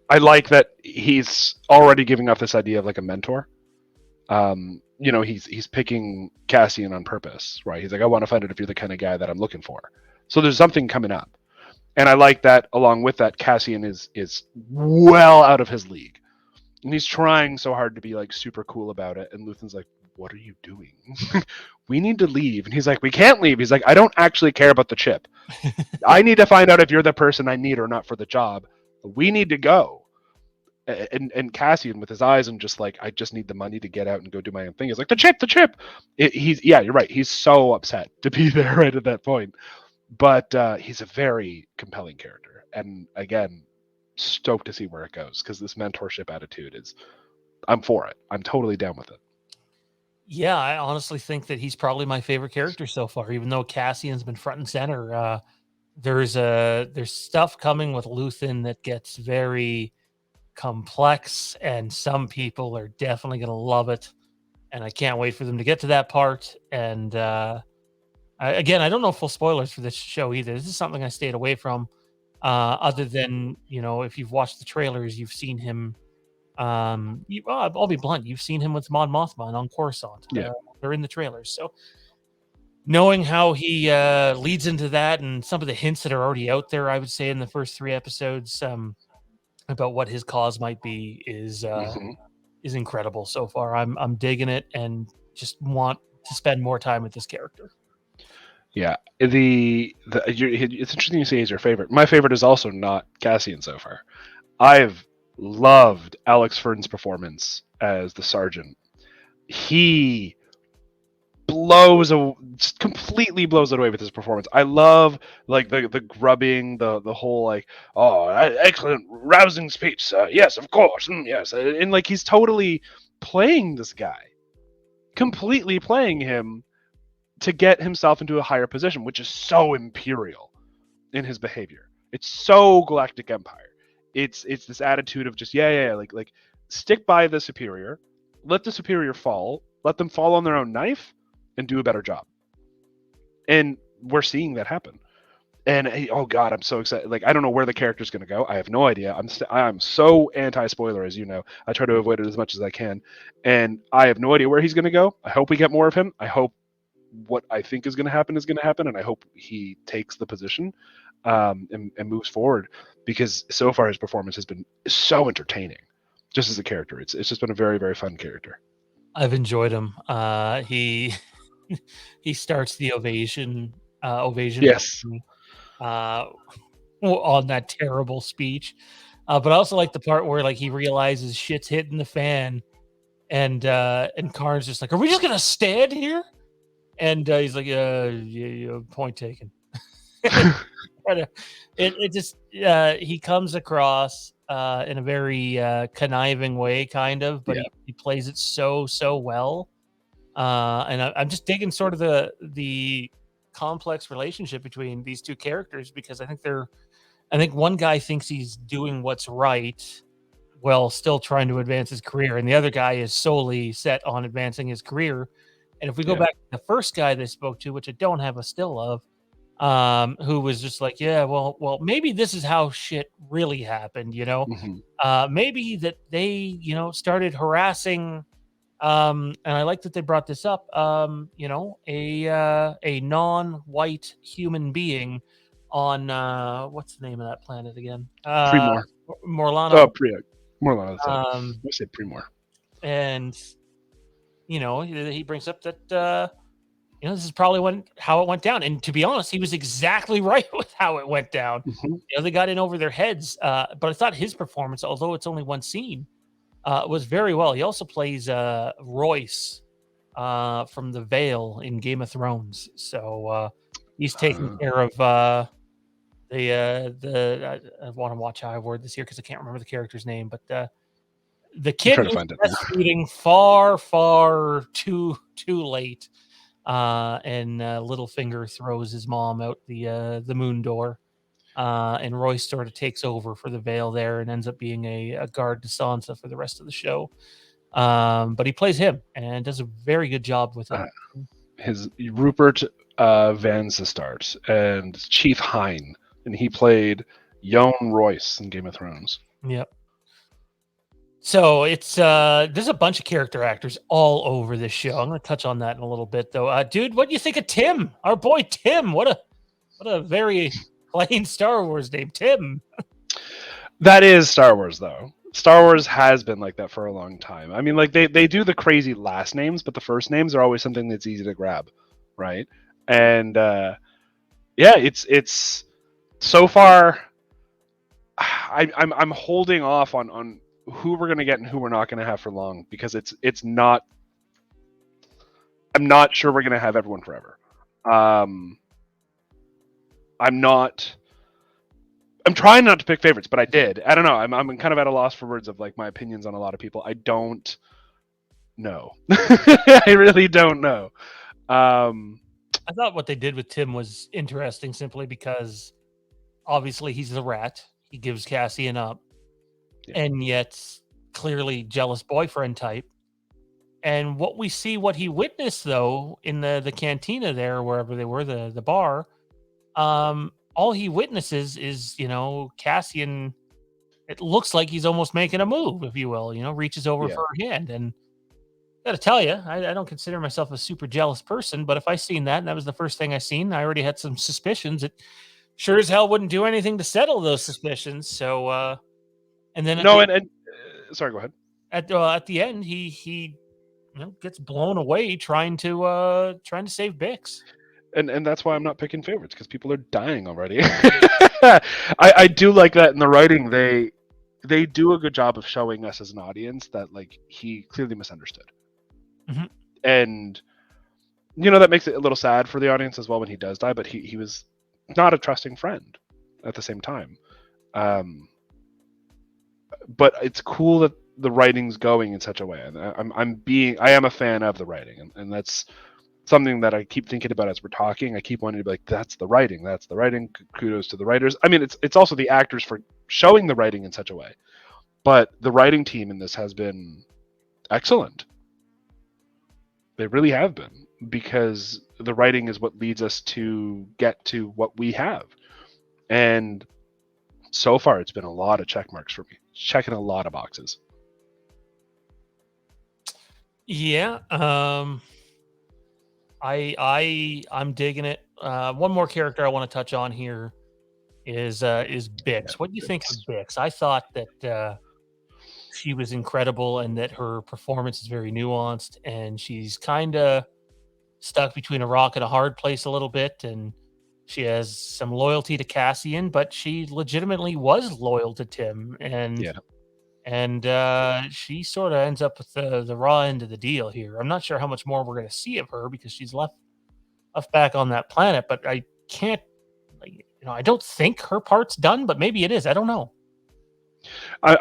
Speaker 2: I like that he's already giving off this idea of like a mentor. He's picking Cassian on purpose, right? He's like, I want to find out if you're the kind of guy that I'm looking for. So there's something coming up, and I like that. Along with that, Cassian is well out of his league, and he's trying so hard to be like super cool about it. And Luthen's like, "What are you doing? We need to leave." And he's like, "We can't leave." He's like, "I don't actually care about the chip. I need to find out if you're the person I need or not for the job. We need to go." And Cassian with his eyes and just like, I just need the money to get out and go do my own thing. He's like, the chip. You're right. He's so upset to be there right at that point. But he's a very compelling character, and again, stoked to see where it goes, because this mentorship attitude is, I'm for it. I'm totally down with it.
Speaker 1: Yeah, I honestly think that he's probably my favorite character so far, even though Cassian's been front and center. There's stuff coming with Luthen that gets very complex, and some people are definitely going to love it. And I can't wait for them to get to that part. And again, I don't know full spoilers for this show either. This is something I stayed away from. Other than if you've watched the trailers, you've seen him. I'll be blunt. You've seen him with Mon Mothma on Coruscant.
Speaker 2: Yeah.
Speaker 1: They're in the trailers. So knowing how he leads into that, and some of the hints that are already out there, I would say in the first 3 episodes, about what his cause might be is incredible so far. I'm digging it, and just want to spend more time with this character.
Speaker 2: Yeah, it's interesting you say he's your favorite. My favorite is also not Cassian so far. I've loved Alex Fern's performance as the sergeant. He completely blows it away with his performance. I love like the grubbing, the whole like, oh, excellent, rousing speech. Yes, of course, yes, and like he's totally playing this guy, completely playing him to get himself into a higher position, which is so imperial in his behavior. It's so Galactic Empire. It's this attitude of just like stick by the superior, let the superior fall, let them fall on their own knife, and do a better job. And we're seeing that happen. And oh god, I'm so excited. Like I don't know where the character's going to go. I have no idea. I'm so anti-spoiler, as you know. I try to avoid it as much as I can, and I have no idea where he's going to go. I hope we get more of him. I hope what I think is going to happen, and I hope he takes the position and moves forward, because so far his performance has been so entertaining, just as a character. It's just been a very, very fun character.
Speaker 1: I've enjoyed him. He he starts the ovation
Speaker 2: Yes.
Speaker 1: uh, on that terrible speech. But I also like the part where like he realizes shit's hitting the fan, and Karn's just like, "Are we just gonna stand here?" And he's like, yeah, point taken." it just he comes across in a very conniving way, kind of, but
Speaker 2: Yeah.
Speaker 1: he plays it so well. And I'm just digging sort of the complex relationship between these two characters, because I think one guy thinks he's doing what's right while still trying to advance his career, and the other guy is solely set on advancing his career. And if we go
Speaker 2: Yeah.
Speaker 1: back to the first guy they spoke to, which I don't have a still of, who was just like, yeah, well, maybe this is how shit really happened,
Speaker 2: Mm-hmm.
Speaker 1: maybe that they, started harassing, and I like that they brought this up, a non-white human being on what's the name of that planet again?
Speaker 2: Premor.
Speaker 1: Morlano.
Speaker 2: Oh, Morlano. I said Premor.
Speaker 1: And he brings up that this is probably how it went down. And to be honest, he was exactly right with how it went down.
Speaker 2: Mhm.
Speaker 1: They got in over their heads. But I thought his performance, although it's only one scene, was very well. He also plays Royce from the Vale in Game of Thrones. So he's taking
Speaker 2: Uh,
Speaker 1: care of I want to watch how I word this here because I can't remember the character's name, but the
Speaker 2: I'm
Speaker 1: kid
Speaker 2: trying to
Speaker 1: who's
Speaker 2: find it now.
Speaker 1: breastfeeding far too late, and Littlefinger throws his mom out the moon door, and Royce sort of takes over for the Vale there and ends up being a guard to Sansa for the rest of the show. But he plays him and does a very good job with it.
Speaker 2: Uh, his Rupert Van Sistart and Chief Hine, and he played Yoan Royce in Game of Thrones.
Speaker 1: Yep. So it's there's a bunch of character actors all over this show. I'm going to touch on that in a little bit, though. Dude, what do you think of Tim? Our boy Tim. What a very plain Star Wars name, Tim.
Speaker 2: That is Star Wars, though. Star Wars has been like that for a long time. I mean, like they do the crazy last names, but the first names are always something that's easy to grab, right? And yeah, it's so far. I'm holding off on who we're gonna get and who we're not gonna have for long because it's not. I'm not sure we're gonna have everyone forever. Um, I'm not. I'm trying not to pick favorites, but I did. I don't know. I'm kind of at a loss for words of like my opinions on a lot of people. I don't know. I really don't know. Um,
Speaker 1: I thought what they did with Tim was interesting simply because obviously he's the rat. He gives Cassian up,
Speaker 2: yeah,
Speaker 1: and yet clearly jealous boyfriend type. And what he witnessed though in the cantina there, wherever they were, the bar, all he witnesses is, Cassian. It looks like he's almost making a move, if you will, reaches over
Speaker 2: yeah.
Speaker 1: for her hand. And gotta tell you, I don't consider myself a super jealous person, but if I seen that and that was the first thing I seen, I already had some suspicions. It sure as hell wouldn't do anything to settle those suspicions. So, and then
Speaker 2: No, and sorry, go ahead.
Speaker 1: at the end, he gets blown away trying to save Bix.
Speaker 2: And that's why I'm not picking favorites because people are dying already. I do like that in the writing. They do a good job of showing us as an audience that like he clearly misunderstood,
Speaker 1: Mhm.
Speaker 2: and that makes it a little sad for the audience as well when he does die. But he was not a trusting friend at the same time. Um, but it's cool that the writing's going in such a way, and I am a fan of the writing, and that's something that I keep thinking about as we're talking. I keep wanting to be like, that's the writing. That's the writing. Kudos to the writers. I mean, it's also the actors for showing the writing in such a way. But the writing team in this has been excellent. They really have been because the writing is what leads us to get to what we have. And so far, it's been a lot of check marks for me, checking a lot of boxes.
Speaker 1: Yeah. I'm digging it. One more character I want to touch on here is
Speaker 2: Yeah,
Speaker 1: Bix. What do you think of
Speaker 2: it's
Speaker 1: Bix? I thought that she was incredible and that her performance is very nuanced, and she's kind of stuck between a rock and a hard place a little bit, and she has some loyalty to Cassian, but she legitimately was loyal to Tim,
Speaker 2: yeah.
Speaker 1: and she sort of ends up with the raw end of the deal here. I'm not sure how much more we're going to see of her because she's left back on that planet, but I can't, I don't think her part's done, but maybe it is. I don't know.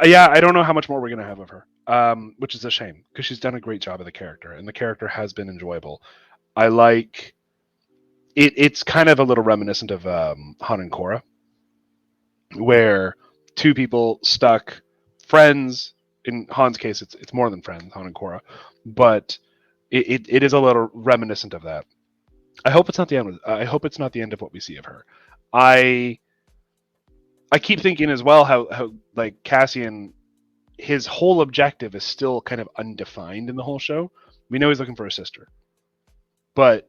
Speaker 2: Yeah, I don't know how much more we're gonna have of her, which is a shame because she's done a great job of the character, and the character has been enjoyable. I like it. It's kind of a little reminiscent of Han and Korra, where two people stuck, friends. In Han's case, it's more than friends, Han and Korra, but it is a little reminiscent of that. I hope it's not the end. I hope it's not the end of what we see of her. I I keep thinking as well how like Cassian, his whole objective is still kind of undefined in the whole show. We know he's looking for a sister, but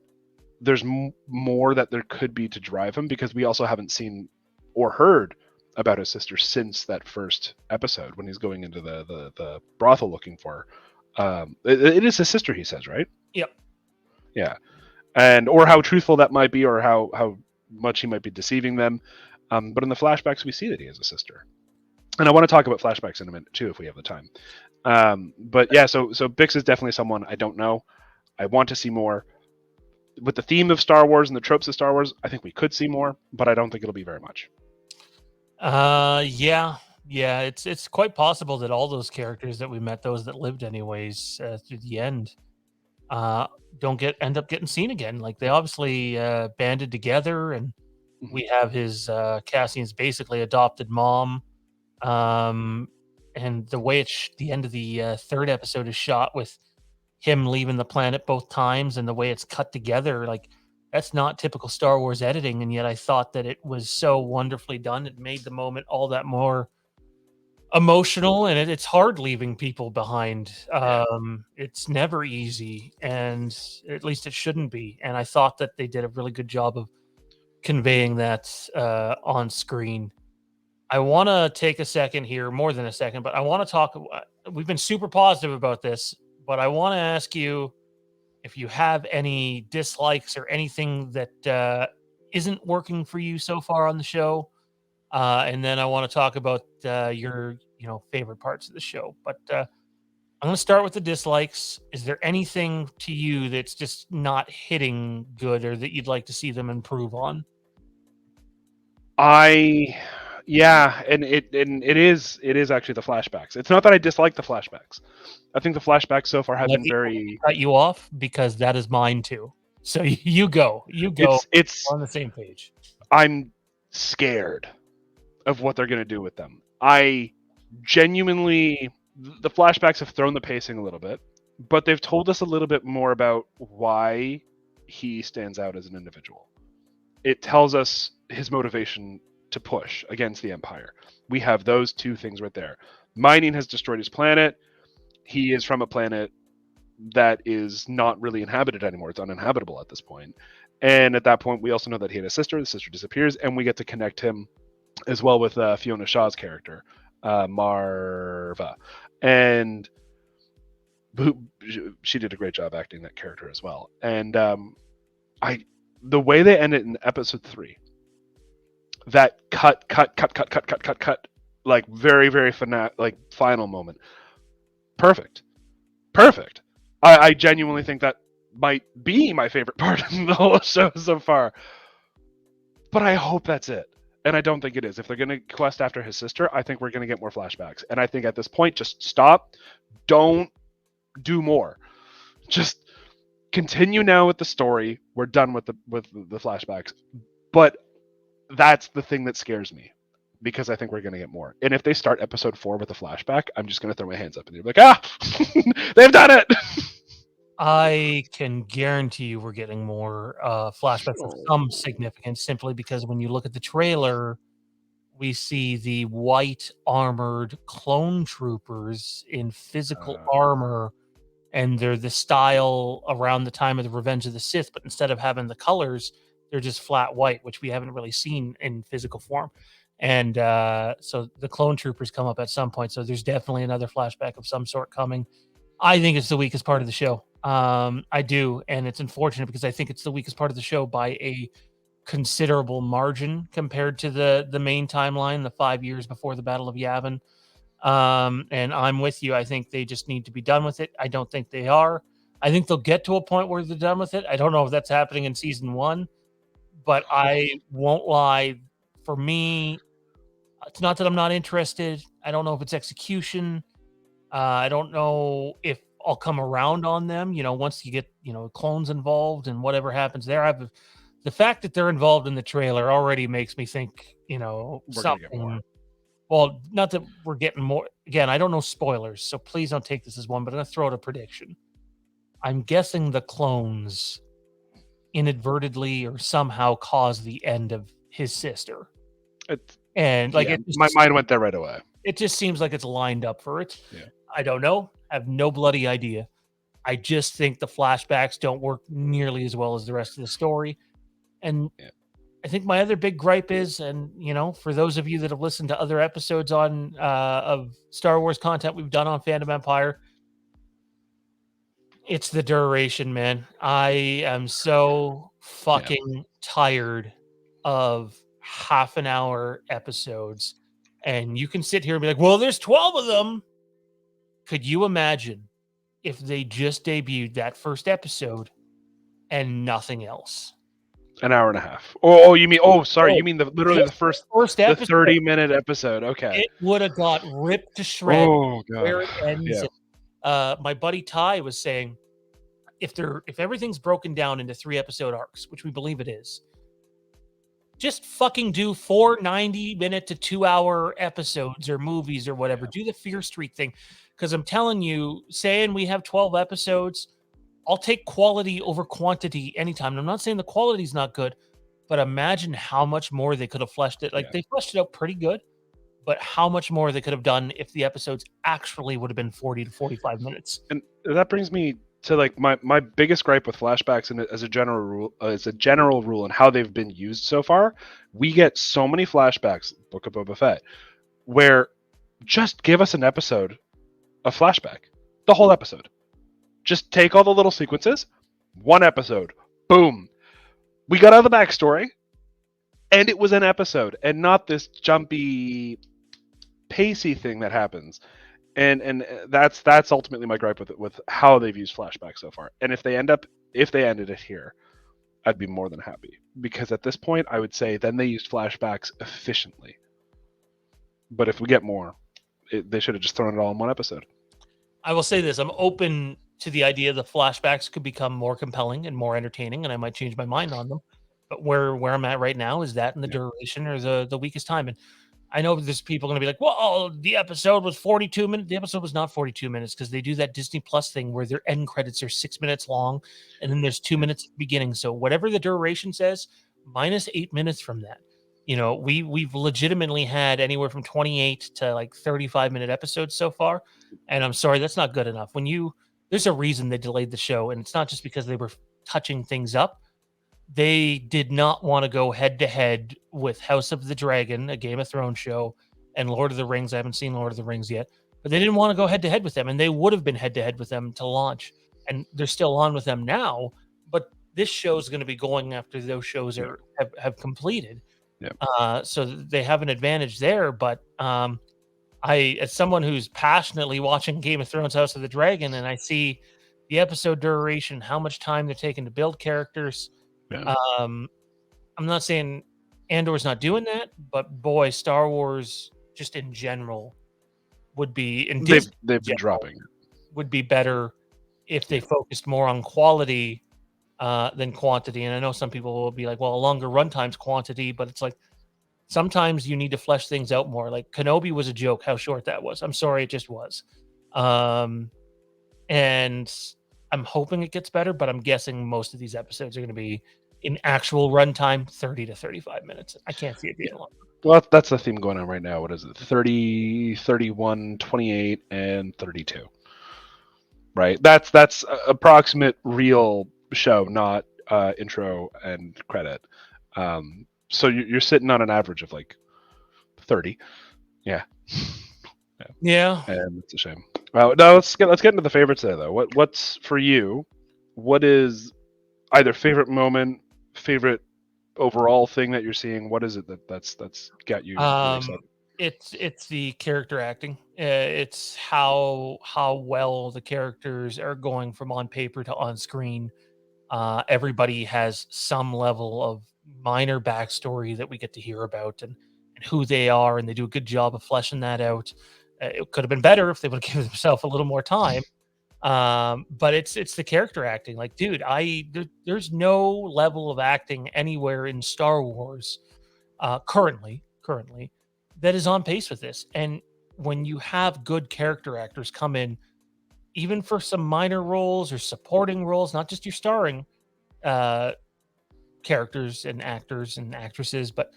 Speaker 2: there's more that there could be to drive him because we also haven't seen or heard about his sister since that first episode when he's going into the brothel looking for her. It is his sister, he says, right?
Speaker 1: Yep.
Speaker 2: Yeah. and or how truthful that might be, or how much he might be deceiving them. But in the flashbacks, we see that he has a sister, and I want to talk about flashbacks in a minute too, if we have the time. But yeah, so Bix is definitely someone I don't know. I want to see more with the theme of Star Wars and the tropes of Star Wars. I think we could see more, but I don't think it'll be very much.
Speaker 1: Yeah, yeah. It's quite possible that all those characters that we met, those that lived anyways, through the end, uh, don't get end up getting seen again. Like they obviously banded together, and
Speaker 2: Mhm.
Speaker 1: we have his Cassian's basically adopted mom. Um, and the way the end of the third episode is shot with him leaving the planet both times, and the way it's cut together, like that's not typical Star Wars editing. And yet, I thought that it was so wonderfully done. It made the moment all that more emotional, and it's hard leaving people behind.
Speaker 2: Yeah.
Speaker 1: It's never easy, and at least it shouldn't be. And I thought that they did a really good job of conveying that on screen. I want to take a second here, more than a second, but I want to talk. We've been super positive about this, but I want to ask you if you have any dislikes or anything that isn't working for you so far on the show. And then I want to talk about your, favorite parts of the show. But I'm going to start with the dislikes. Is there anything to you that's just not hitting good, or that you'd like to see them improve on?
Speaker 2: I yeah, and it is actually the flashbacks. It's not that I dislike the flashbacks. I think the flashbacks so far have been
Speaker 1: Let me
Speaker 2: very.
Speaker 1: cut you off because that is mine too. So you go. You go.
Speaker 2: It's
Speaker 1: We're on the same page.
Speaker 2: I'm scared of what they're going to do with them. I genuinely the flashbacks have thrown the pacing a little bit, but they've told us a little bit more about why he stands out as an individual. It tells us his motivation to push against the Empire. We have those two things right there. Mining has destroyed his planet. He is from a planet that is not really inhabited anymore. It's uninhabitable at this point. And at that point, we also know that he had a sister. The sister disappears, and we get to connect him as well with Fiona Shaw's character, Marva, and who she did a great job acting that character as well. And I, the way they end it in episode 3, that cut, like very very like final moment, perfect, perfect. I genuinely think that might be my favorite part of the whole show so far. But I hope that's it. And I don't think it is. If they're going to quest after his sister, I think we're going to get more flashbacks. And I think at this point, just stop. Don't do more. Just continue now with the story. We're done with the flashbacks. But that's the thing that scares me, because I think we're going to get more. And if they start episode 4 with a flashback, I'm just going to throw my hands up and be like, ah, they've done it.
Speaker 1: I can guarantee you we're getting more flashbacks of some
Speaker 2: Oh.
Speaker 1: significance, simply because when you look at the trailer, we see the white armored clone troopers in physical
Speaker 2: Uh,
Speaker 1: armor, and they're the style around the time of the Revenge of the Sith, but instead of having the colors, they're just flat white, which we haven't really seen in physical form. And so the clone troopers come up at some point. So there's definitely another flashback of some sort coming. I think it's the weakest part of the show. I do, and it's unfortunate because I think it's the weakest part of the show by a considerable margin compared to the main timeline, the 5 years before the Battle of Yavin. And I'm with you. I think they just need to be done with it. I don't think they are. I think they'll get to a point where they're done with it. I don't know if that's happening in season 1, but I won't lie. For me, it's not that I'm not interested. I don't know if it's execution. I don't know if I'll come around on them, once you get, clones involved and whatever happens there. The fact that they're involved in the trailer already makes me think,
Speaker 2: we're going to get more.
Speaker 1: something. Well, not that we're getting more. Again, I don't know spoilers, so please don't take this as one, but I'm going to throw out a prediction. I'm guessing the clones inadvertently or somehow caused the end of his sister.
Speaker 2: It's,
Speaker 1: And like
Speaker 2: yeah, my mind went there right away.
Speaker 1: it just seems like it's lined up for it.
Speaker 2: Yeah.
Speaker 1: I don't know. I have no bloody idea. I just think the flashbacks don't work nearly as well as the rest of the story. And
Speaker 2: Yeah.
Speaker 1: I think my other big gripe is, and for those of you that have listened to other episodes of Star Wars content we've done on Fandom Empire, It's the duration, man. I am so
Speaker 2: Yeah,
Speaker 1: fucking tired of half an hour episodes. And you can sit here and be like, well, there's 12 of them. Could you imagine if they just debuted that first episode and nothing else?
Speaker 2: an hour and a half. Oh, you mean? Oh, sorry.
Speaker 1: Oh,
Speaker 2: You mean the literally
Speaker 1: just
Speaker 2: the
Speaker 1: the
Speaker 2: first
Speaker 1: first
Speaker 2: the
Speaker 1: episode.
Speaker 2: 30-minute episode? Okay.
Speaker 1: It would have got ripped to shreds
Speaker 2: Oh God.
Speaker 1: where it ends.
Speaker 2: Yeah.
Speaker 1: My buddy Ty was saying if everything's broken down into 3 episode arcs, which we believe it is, just fucking do 4 90-minute to 2 hour episodes or movies or whatever.
Speaker 2: Yeah.
Speaker 1: Do the Fear Street thing. Because I'm telling you, saying we have 12 episodes, I'll take quality over quantity anytime. And I'm not saying the quality's not good, but imagine how much more they could have fleshed it. Like
Speaker 2: Yeah.
Speaker 1: they fleshed it out pretty good, but how much more they could have done if the episodes actually would have been 40 to 45 minutes.
Speaker 2: And that brings me to like my biggest gripe with flashbacks, and as a general rule and how they've been used so far. We get so many flashbacks, Book of Boba Fett, where just give us an episode of flashback, the whole episode. Just take all the little sequences, one episode, boom. We got out of the backstory, and it was an episode, and not this jumpy, pacey thing that happens. And that's ultimately my gripe with how they've used flashback so far. And if they ended it here, I'd be more than happy, because at this point I would say then they used flashbacks efficiently. But if we get more, they should have just thrown it all in one episode.
Speaker 1: I will say this: I'm open to the idea that flashbacks could become more compelling and more entertaining, and I might change my mind on them. But where I'm at right now is that, and the
Speaker 2: Yeah.
Speaker 1: duration or the weakest time. And I know there's people going to be like, well, the episode was 42 minutes. The episode was not 42 minutes because they do that Disney Plus thing where their end credits are 6 minutes long and then there's 2 minutes at the beginning. So whatever the duration says, minus 8 minutes from that. You know, we've legitimately had anywhere from 28 to like 35-minute episodes so far. And I'm sorry, that's not good enough. There's a reason they delayed the show, and it's not just because they were touching things up. They did not want to go head to head with House of the Dragon, a Game of Thrones show, and Lord of the Rings. I haven't seen Lord of the Rings yet, but they didn't want to go head to head with them, and they would have been head to head with them to launch, and they're still on with them now. But this show is going to be going after those shows
Speaker 2: Yeah.
Speaker 1: have completed,
Speaker 2: Yeah.
Speaker 1: so they have an advantage there. But as someone who's passionately watching Game of Thrones, House of the Dragon, and I see the episode duration, how much time they're taking to build characters.
Speaker 2: Yeah.
Speaker 1: I'm not saying Andor's not doing that, but boy, Star Wars just in general would be in Disney
Speaker 2: They've
Speaker 1: in
Speaker 2: been
Speaker 1: general
Speaker 2: dropping.
Speaker 1: would be better if they
Speaker 2: Yeah.
Speaker 1: focused more on quality than quantity. And I know some people will be like, well, a longer runtime's quantity, but it's like sometimes you need to flesh things out more. Like Kenobi was a joke how short that was. I'm sorry, it just was. And I'm hoping it gets better, but I'm guessing most of these episodes are going to be in actual runtime 30 to 35 minutes. I can't see it being long.
Speaker 2: Well, that's the theme going on right now. What is it? 30, 31, 28, and 32. Right? That's approximate real show, not intro and credit. So you're sitting on an average of like 30. Yeah.
Speaker 1: Yeah.
Speaker 2: And it's a shame. Well, now let's get into the favorites there though. What's for you? What is either favorite moment, favorite overall thing that you're seeing? What is it that's got you really excited?
Speaker 1: It's the character acting. It's how well the characters are going from on paper to on screen. Everybody has some level of minor backstory that we get to hear about, and who they are, and they do a good job of fleshing that out. It could have been better if they would have given themselves a little more time. But it's the character acting. Like, dude, there's no level of acting anywhere in Star Wars currently that is on pace with this. And when you have good character actors come in, even for some minor roles or supporting roles, not just your starring uh, characters and actors and actresses, but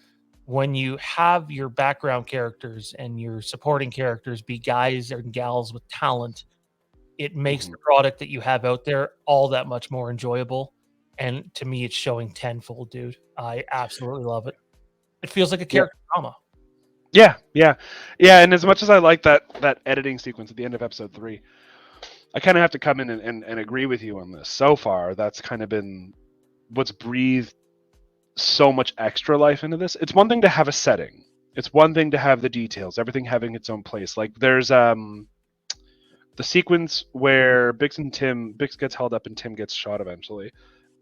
Speaker 1: when you have your background characters and your supporting characters be guys and gals with talent, it makes
Speaker 2: Mhm.
Speaker 1: the product that you have out there all that much more enjoyable. And to me, it's showing tenfold, dude. I absolutely love it. It feels like a
Speaker 2: Yeah.
Speaker 1: character drama.
Speaker 2: Yeah. And as much as I like that editing sequence at the end of episode 3, I kind of have to come in and agree with you on this. So far, that's kind of been what's breathed so much extra life into this. It's one thing to have a setting. It's one thing to have the details, everything having its own place. Like there's the sequence where Bix gets held up and Tim gets shot eventually.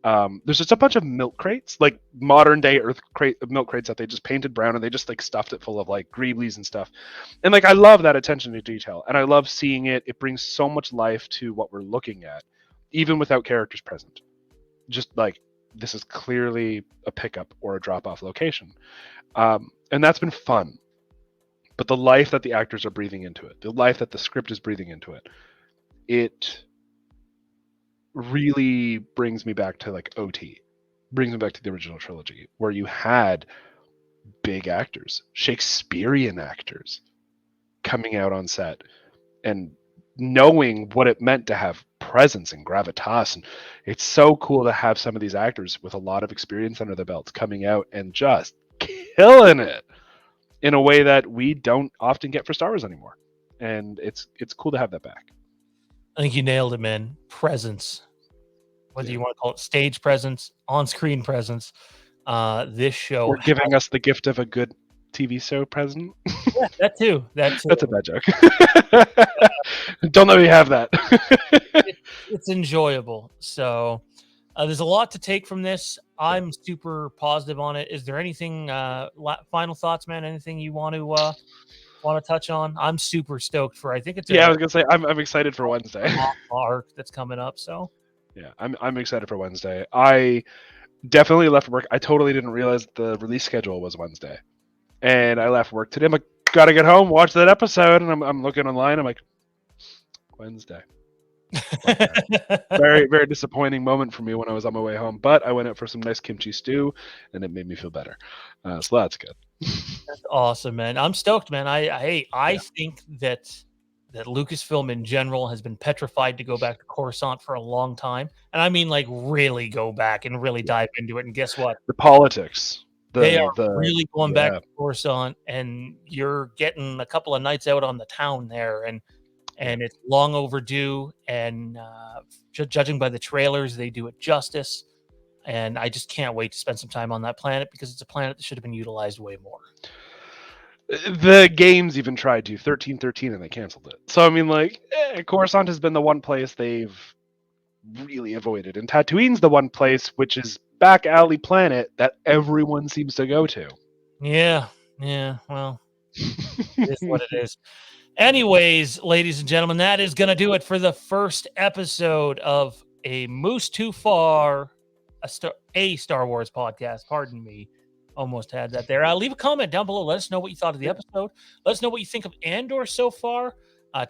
Speaker 2: There's just a bunch of milk crates, like modern day milk crates that they just painted brown and they just like stuffed it full of like greeblies and stuff. And like I love that attention to detail, and I love seeing it. It brings so much life to what we're looking at, even without characters present. Just like this is clearly a pickup or a drop off location, and that's been fun. But the life that the actors are breathing into it, the life that the script is breathing into it, it really brings me back to like OT, brings me back to the original trilogy, where you had big actors, Shakespearean actors, coming out on set and knowing what it meant to have presence and gravitas. And it's so cool to have some of these actors with a lot of experience under their belts coming out and just killing it in a way that we don't often get for Star Wars anymore. And it's cool to have that back.
Speaker 1: I think you nailed it, man. Presence. Whether
Speaker 2: Yeah.
Speaker 1: you want to call it stage presence, on-screen presence, this show
Speaker 2: Or giving us the gift of a good TV show present.
Speaker 1: yeah, that too. That too.
Speaker 2: That's a bad joke. Don't let me have that.
Speaker 1: It's enjoyable. So there's a lot to take from this. I'm super positive on it. Is there anything final thoughts, man? Anything you want to touch on? I'm super stoked for. I think it's
Speaker 2: Yeah, I
Speaker 1: a
Speaker 2: was gonna say I'm excited for Wednesday.
Speaker 1: arc that's coming up. So
Speaker 2: Yeah, I'm excited for Wednesday. I definitely left work. I totally didn't realize the release schedule was Wednesday, and I left work today. I'm like, gotta get home, watch that episode, and I'm looking online. I'm like, Wednesday. Very very disappointing moment for me when I was on my way home. But I went out for some nice kimchi stew, and it made me feel better. So that's good.
Speaker 1: That's awesome, man. I'm stoked, man. I
Speaker 2: Yeah.
Speaker 1: think that Lucasfilm in general has been petrified to go back to Coruscant for a long time, and I mean like really go back and really dive into it. And guess what?
Speaker 2: The politics,
Speaker 1: They are
Speaker 2: the
Speaker 1: really going back
Speaker 2: yeah,
Speaker 1: to Coruscant, and you're getting a couple of nights out on the town there, and
Speaker 2: yeah.
Speaker 1: it's long overdue. And judging by the trailers, they do it justice. And I just can't wait to spend some time on that planet because it's a planet that should have been utilized way more.
Speaker 2: The games even tried to 1313 and they canceled it. So I mean, like, Coruscant has been the one place they've really avoided, and Tatooine's the one place which is back alley planet that everyone seems to go to.
Speaker 1: Yeah, yeah. Well, it is what it is. Anyways, ladies and gentlemen, that is going to do it for the first episode of A Moose Too Far, a Star Wars podcast. Pardon me. Almost had that there. Leave a comment down below. Let us know what you thought of the episode. Let us know what you think of Andor so far.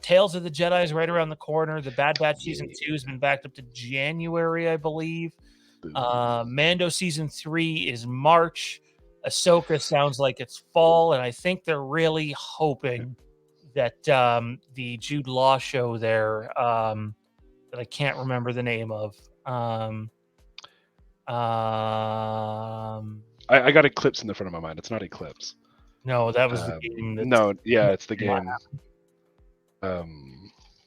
Speaker 1: Tales of the Jedi is right around the corner. The Bad Batch Season 2 has been backed up to January, I believe. Mando Season 3 is March. Ahsoka sounds like it's fall, and I think they're really hoping that the Jude Law show there that I can't remember the name of.
Speaker 2: I got Eclipse in the front of my mind. It's not Eclipse.
Speaker 1: No, that was the game.
Speaker 2: No, yeah, it's the game.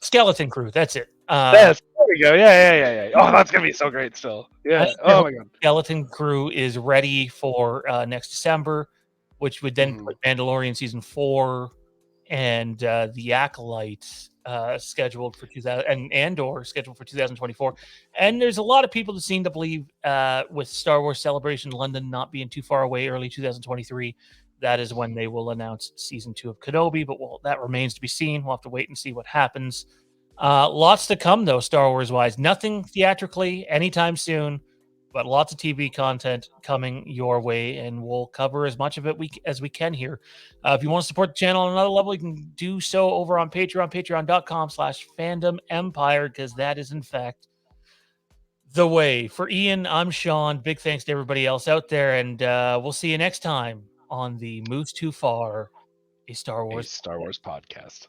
Speaker 1: Skeleton Crew. That's it.
Speaker 2: Yes, there we go. Yeah. Oh, that's gonna be so great. Still, yeah. Oh my god.
Speaker 1: Skeleton Crew is ready for next December, which would then put Mandalorian season 4 and the Acolyte scheduled for 2000 and Andor scheduled for 2024. And there's a lot of people that seem to believe with Star Wars Celebration London not being too far away, early 2023, that is when they will announce season 2 of Kenobi. But that remains to be seen. We'll have to wait and see what happens. Lots to come though, Star Wars wise. Nothing theatrically anytime soon, but lots of TV content coming your way, and we'll cover as much of it as we can here. If you want to support the channel on another level, you can do so over on Patreon, patreon.com/Fandom Empire, because that is in fact the way. For Ian, I'm Sean. Big thanks to everybody else out there, and we'll see you next time on the Moves Too Far, a Star Wars
Speaker 2: podcast.